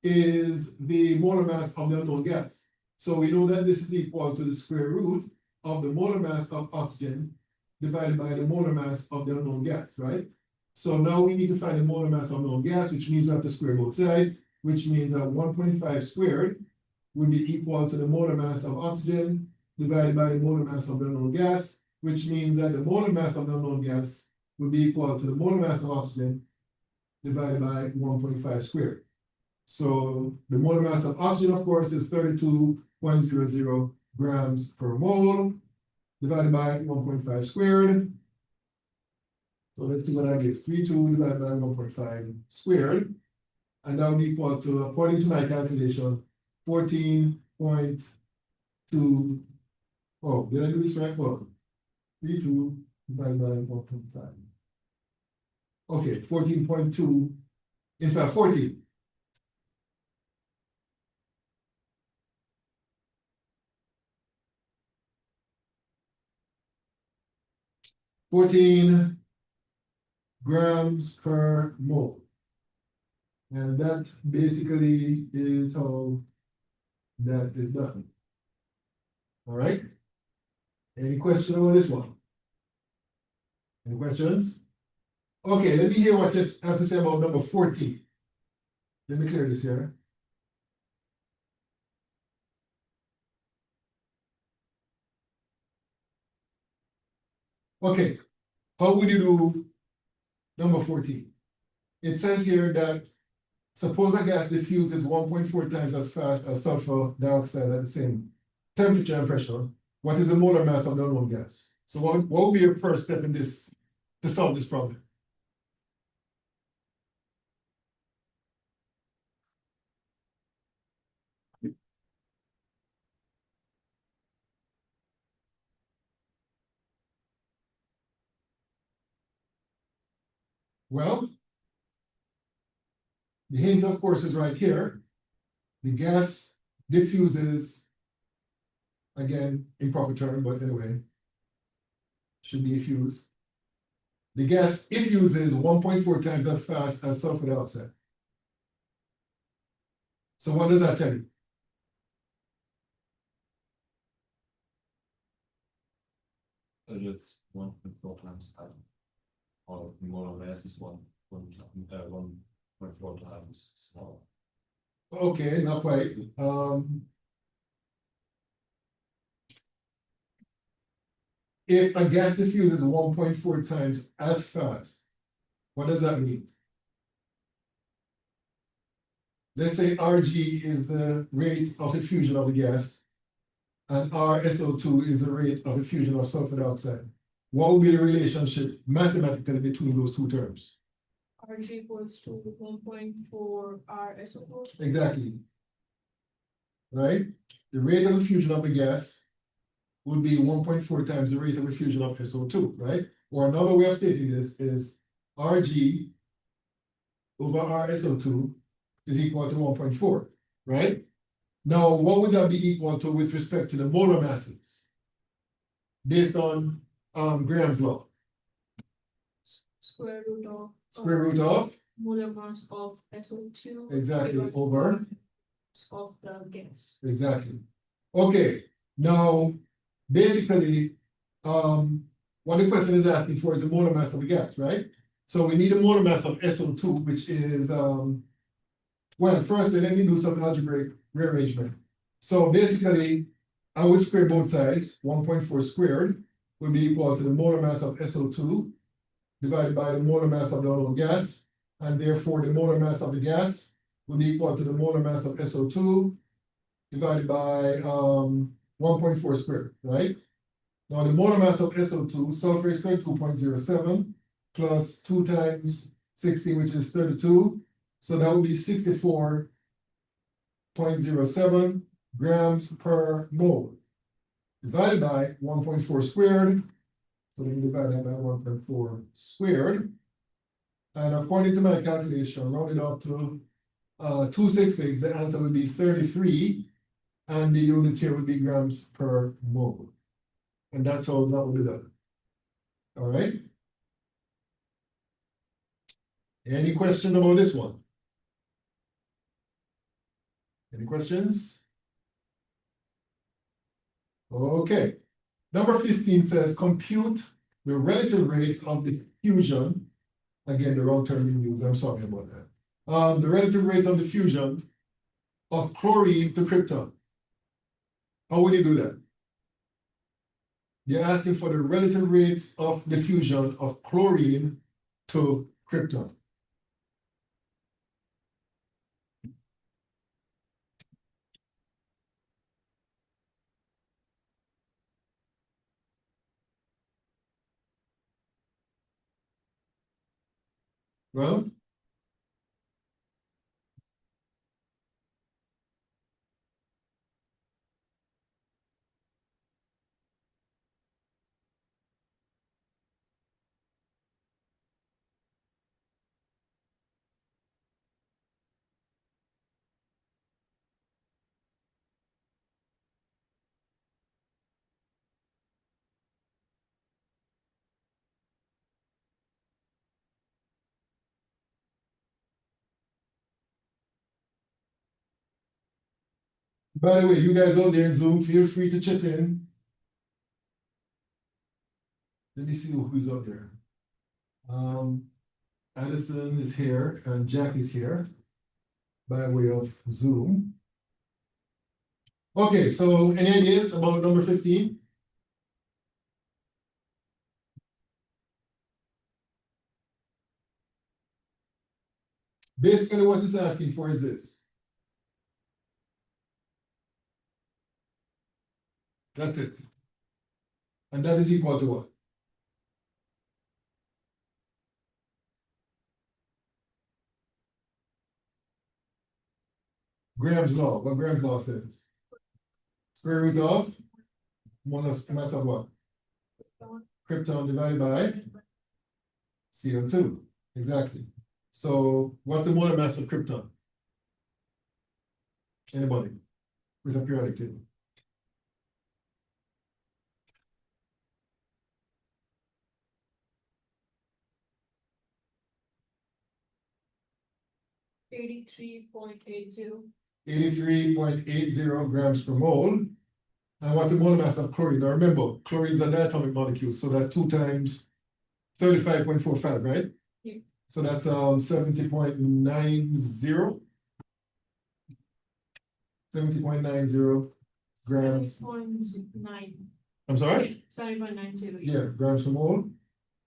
is the molar mass of the unknown gas. So we know that this is equal to the square root of the molar mass of oxygen divided by the molar mass of the unknown gas, right? So now we need to find the molar mass of unknown gas, which means we have to square both sides, which means that 1.5 squared would be equal to the molar mass of oxygen divided by the molar mass of the unknown gas, which means that the molar mass of the unknown gas would be equal to the molar mass of oxygen divided by 1.5 squared. So the molar mass of oxygen, of course, is 32.00 grams per mole divided by 1.5 squared. So let's see what that gives. 32 divided by 1.5 squared. And that would be equal to, according to my calculation, 14.2. Oh, did I do this right? Well, 32 divided by 1.5. Okay, 14.2. In fact, 14. grams per mole. And that basically is how that is done. All right? Any question on this one? Any questions? Okay, let me hear what you have to say about number 14. Let me clear this here. Okay, how would you do number 14? It says here that suppose a gas diffuses 1.4 times as fast as sulfur dioxide at the same temperature and pressure. What is the molar mass of the unknown gas? So what would be your first step in this to solve this problem? Well, the hint, of course, is right here. The gas diffuses, again, improper term, but anyway, should be effused. The gas effuses 1.4 times as fast as sulfur dioxide. So what does that tell you? It's 1.4 times higher. Or molar mass is 1.4 times smaller. Okay, not quite. If a gas diffuses 1.4 times as fast, what does that mean? Let's say Rg is the rate of diffusion of the gas, and RSO2 is the rate of diffusion of sulfur dioxide. What would be the relationship mathematically between those two terms? Rg equals to 1.4 RSO. Exactly. Right? The rate of diffusion of the gas would be 1.4 times the rate of diffusion of SO2, right? Or another way of stating this is Rg over RSO2 is equal to 1.4, right? Now, what would that be equal to with respect to the molar masses? Based on Graham's law. Square root of. Square root of, Molar mass of SO2. exactly, over, Of the gas. exactly. Okay, now, basically, what the question is asking for is the molar mass of the gas, right? So we need a molar mass of SO2, which is, well, first let me do some algebraic rearrangement. So basically, I would square both sides. 1.4 squared would be equal to the molar mass of SO2 divided by the molar mass of the unknown gas, and therefore the molar mass of the gas would be equal to the molar mass of SO2 divided by 1.4 squared, right? Now the molar mass of SO2, sulfur is 32.07 plus 2 times 60, which is 32. So that would be 64.07 grams per mole. Divided by 1.4 squared. So let me divide that by 1.4 squared. And according to my calculation, rounded up to 2 sig figs, the answer would be 33, and the unit here would be grams per mole. And that's how that would be done. All right. Any question about this one? Any questions? Okay. Number 15 says compute the relative rates of diffusion. Again, the wrong term you use, I'm sorry about that. The relative rates of diffusion of chlorine to krypton. How would you do that? You're asking for the relative rates of diffusion of chlorine to krypton. Well, by the way, you guys out there in Zoom, feel free to chip in. Let me see who's out there. Addison is here and Jack is here by way of Zoom. Okay, so any ideas about number 15? Basically, what it's asking for is this. That's it. And that is equal to what? Graham's law. What Graham's law says? Square root of mass of what? Krypton divided by CO2. Exactly. So what's the molar mass of krypton? Anybody with a periodic table? $83.80. 83.80 grams per mole. And what's the molar mass of chlorine? Now remember, chlorine is a diatomic molecule, so that's 2 times 35.45, right? Yeah. So that's 70.90. 70.90 grams. 7.9. I'm sorry? 7.90. Yeah, grams per mole.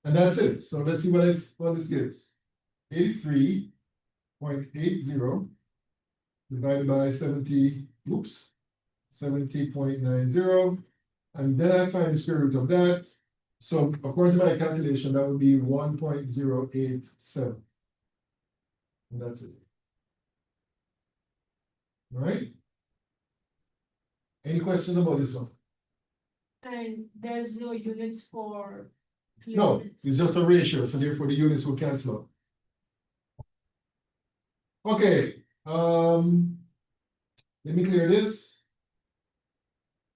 And that's it. So let's see what this gives. 83.80 divided by 70.90. And then I find the square root of that. So according to my calculation, that would be 1.087. And that's it. All right? Any questions about this one? And there's no units for. No, units. it's just a ratio, so therefore the units will cancel out. Okay, let me clear this.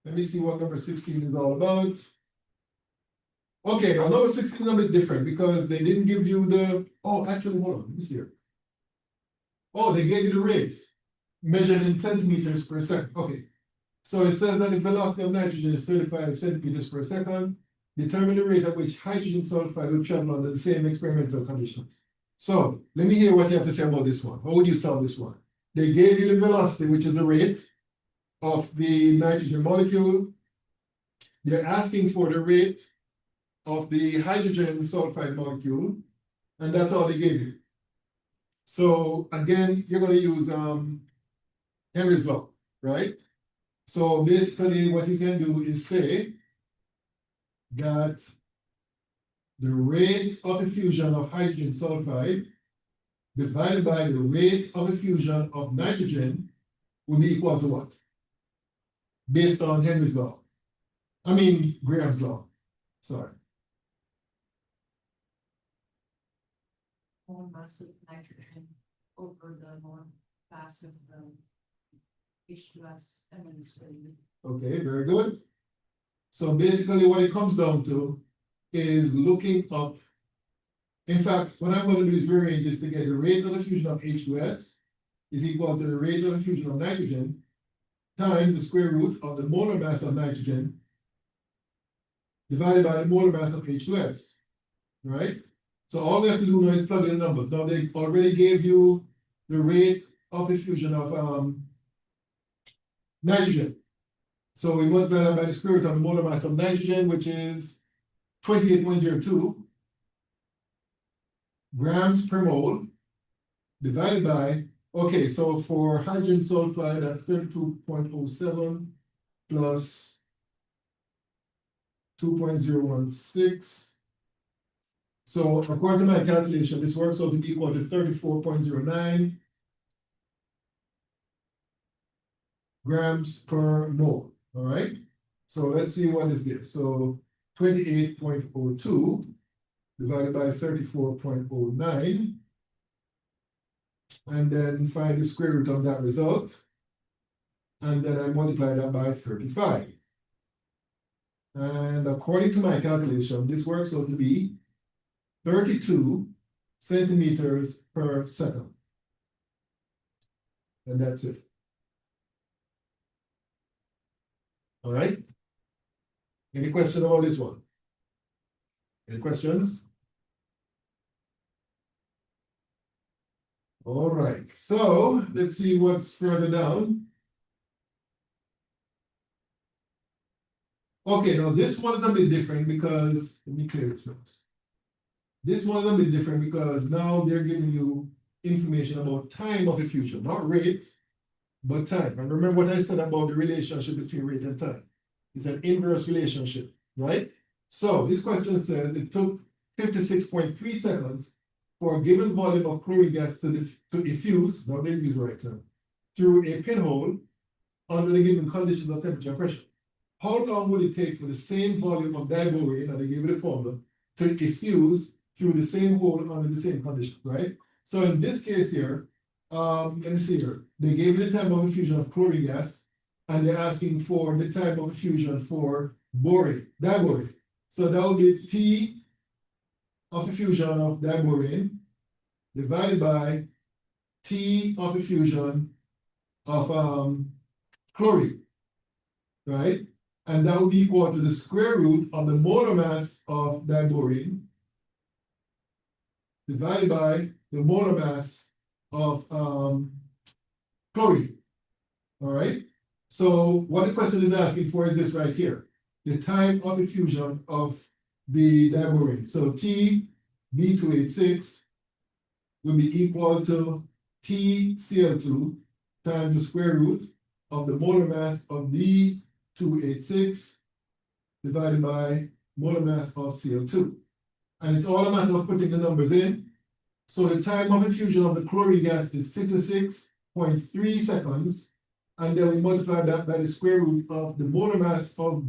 Let me see what number 16 is all about. Okay, now number 16 is a bit different because they didn't give you the, oh, actually, hold on, let me see here. Oh, they gave you the rates measured in centimeters per second. Okay, so it says that the velocity of nitrogen is 35 centimeters per second. Determine the rate at which hydrogen sulfide will travel under the same experimental conditions. So let me hear what you have to say about this one. How would you solve this one? They gave you the velocity, which is the rate of the nitrogen molecule. They're asking for the rate of the hydrogen sulfide molecule, and that's all they gave you. So again, you're going to use Henry's law, right? So basically what you can do is say that the rate of effusion of hydrogen sulfide divided by the rate of effusion of nitrogen will be equal to what? Based on Henry's law. I mean, Graham's law. Sorry. More mass of nitrogen over the more mass of the H2S and then it's really. Okay, very good. So basically what it comes down to is looking up. In fact, what I'm going to do is rearrange this to get the rate of diffusion of H2S is equal to the rate of diffusion of nitrogen times the square root of the molar mass of nitrogen divided by the molar mass of H2S, right? So all we have to do now is plug in the numbers. Now they already gave you the rate of diffusion of nitrogen. So we multiply that by the square root of the molar mass of nitrogen, which is 28.02 grams per mole divided by, okay, so for hydrogen sulfide, that's 32.07 plus 2.016. So according to my calculation, this works out to be equal to 34.09 grams per mole, all right? So let's see what this gives. So 28.02 divided by 34.09, and then find the square root of that result, and then I multiply that by 35. And according to my calculation, this works out to be 32 centimeters per second. And that's it. All right? Any question about this one? Any questions? All right, so let's see what's further down. Okay, now this one is a bit different because, let me clear this first. This one is a bit different because now they're giving you information about time of effusion, not rate, but time. And remember what I said about the relationship between rate and time. It's an inverse relationship, right? So this question says it took 56.3 seconds for a given volume of chlorine gas to effuse, now they use the right term, through a pinhole under the given conditions of temperature and pressure. How long would it take for the same volume of diborane, and they give it a formula, to effuse through the same hole under the same conditions, right? So in this case here, let me see here, they gave you the time of effusion of chlorine gas, and they're asking for the time of effusion for borane, diborane. So that would be T of effusion of diborane divided by T of effusion of chlorine, right? And that would be equal to the square root of the molar mass of diborane divided by the molar mass of chlorine. All right. So what the question is asking for is this right here, the time of effusion of the diborane. So T B286 will be equal to TCl2 times the square root of the molar mass of D286 divided by molar mass of Cl2. And it's all a matter of putting the numbers in. So the time of effusion of the chlorine gas is 56.3 seconds. And then we multiply that by the square root of the molar mass of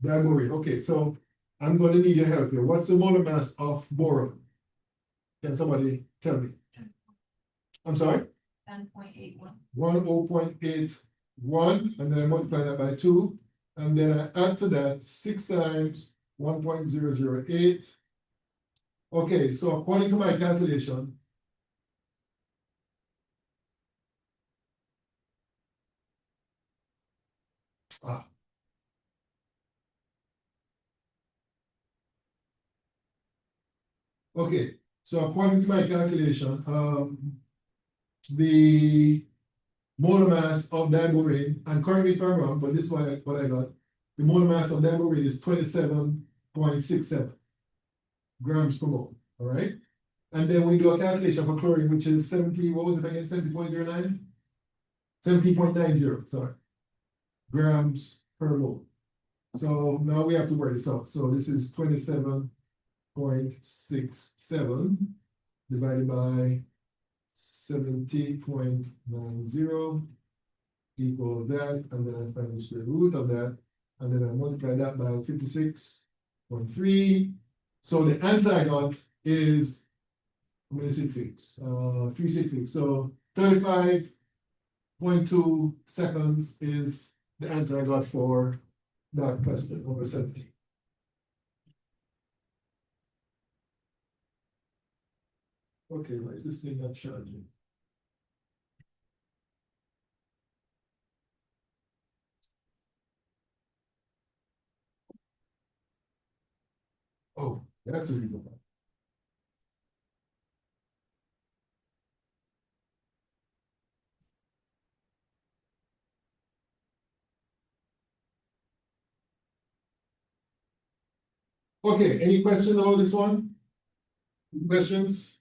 diborane. Okay, so I'm going to need your help here. What's the molar mass of boron? Can somebody tell me? I'm sorry? 10.81. 10.81, and then I multiply that by 2, and then I add to that 6 times 1.008. Okay, so according to my calculation, okay, so according to my calculation, the molar mass of diborane, and correct me if I'm wrong, but this is what I got. The molar mass of diborane is 27.67 grams per mole, all right? And then we do a calculation for chlorine, which is 70, what was it again, 70.09? 70.90, sorry. grams per mole. So now we have to work this out. So this is 27.67 divided by 70.90 equals that, and then I find the square root of that, and then I multiply that by 56.3. So the answer I got is, I'm gonna say fix, 3 So 35.2 seconds is the answer I got for that question over 70. Okay, why is this thing not charging? Oh, that's a reason. Okay, any questions about this one? Questions?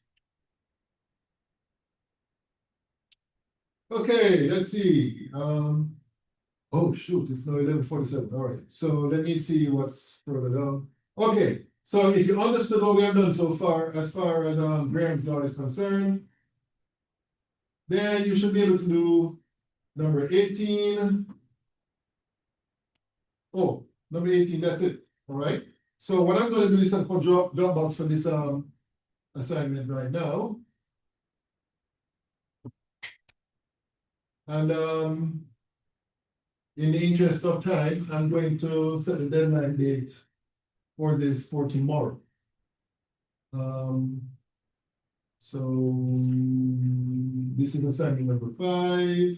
Okay, let's see, oh shoot, it's now 11:47. All right, so let me see what's further down. Okay, so if you understood what we have done so far, as Graham's law is concerned, then you should be able to do number 18. Oh, number 18, that's it, all right? So what I'm gonna do is I'm gonna drop box for this assignment right now. And in the interest of time, I'm going to set the deadline date for this for tomorrow. So this is assignment number 5.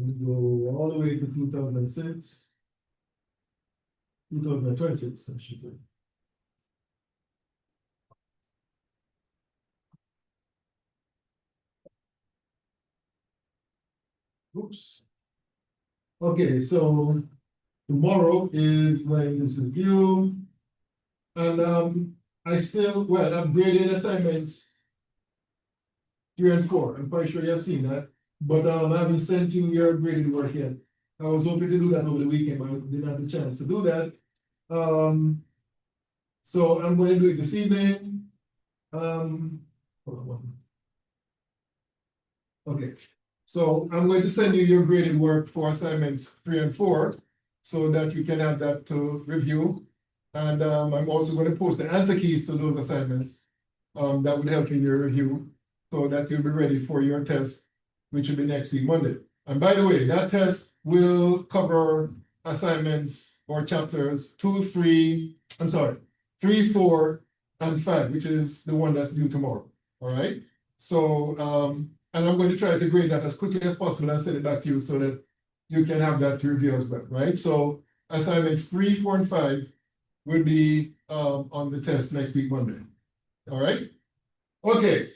We go all the way to 2006. 2026, I should say. Oops. Okay, so tomorrow is when this is due. And I still, well, I'm grading assignments 3 and 4. I'm quite sure you have seen that. But I haven't sent you your graded work yet. I was hoping to do that over the weekend, but I didn't have the chance to do that. So I'm going to do it this evening. Hold on one. Okay, so I'm going to send you your graded work for assignments 3 and 4, so that you can have that to review. And I'm also going to post the answer keys to those assignments. That would help in your review, so that you'll be ready for your test, which will be next week, Monday. And by the way, that test will cover assignments or chapters 2, 3, 4, and 5, which is the one that's due tomorrow. All right. So, and I'm going to try to grade that as quickly as possible and send it back to you so that you can have that to review as well, right? So assignments 3, 4, and 5 will be on the test next week, Monday. All right. Okay.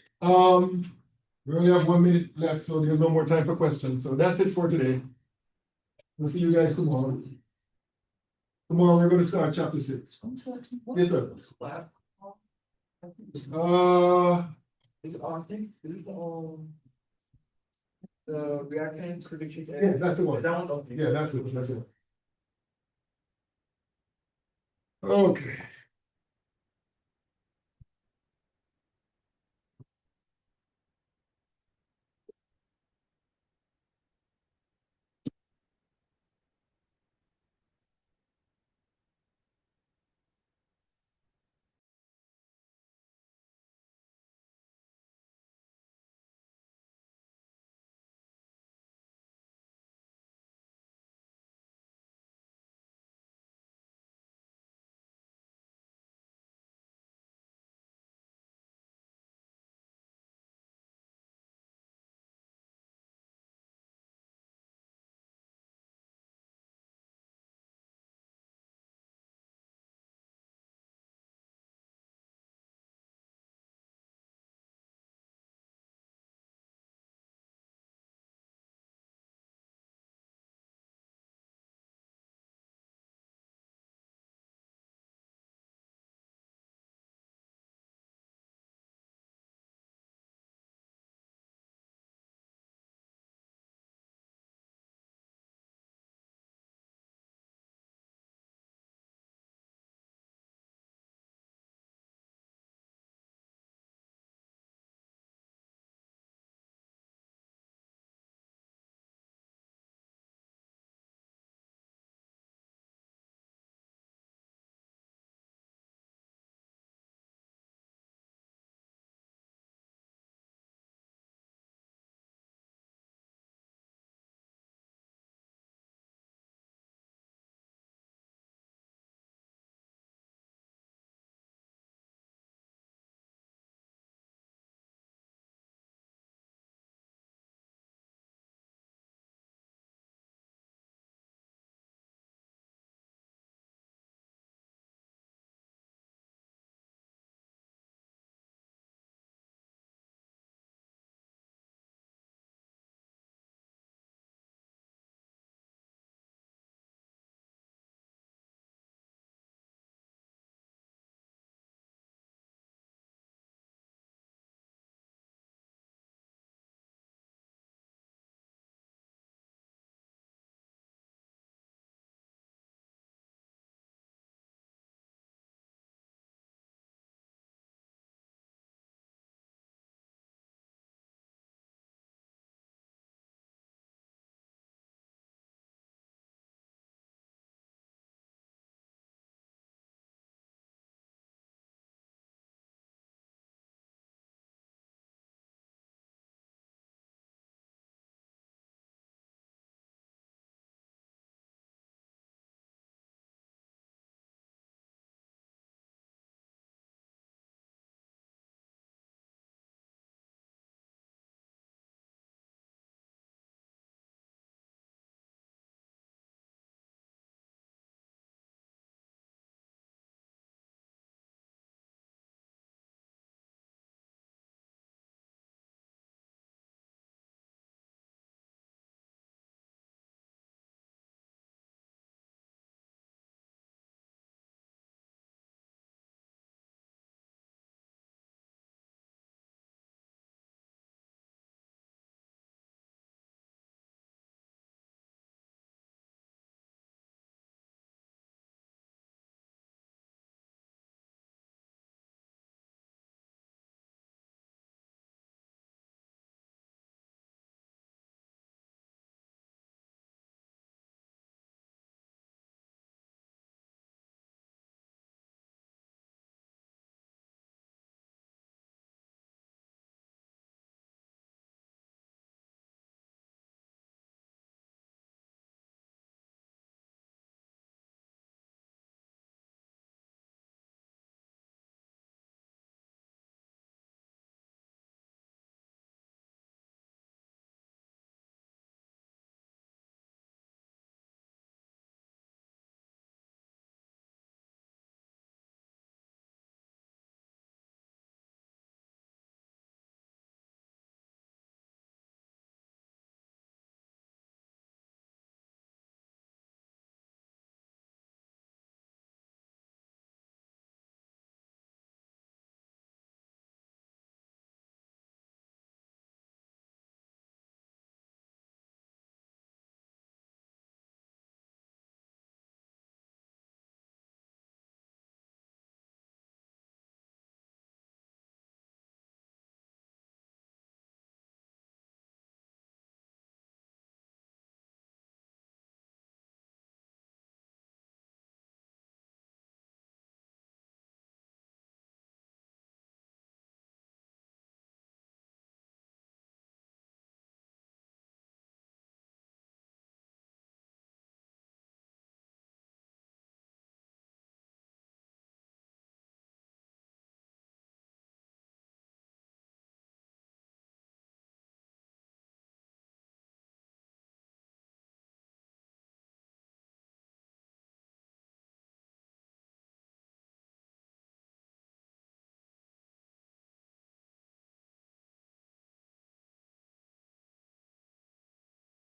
We only have 1 minute left, so there's no more time for questions. So that's it for today. We'll see you guys tomorrow. Tomorrow we're going to start chapter 6. Yes, sir. The reactant prediction. Yeah, that's the one. That one, okay. Yeah, that's it. Okay.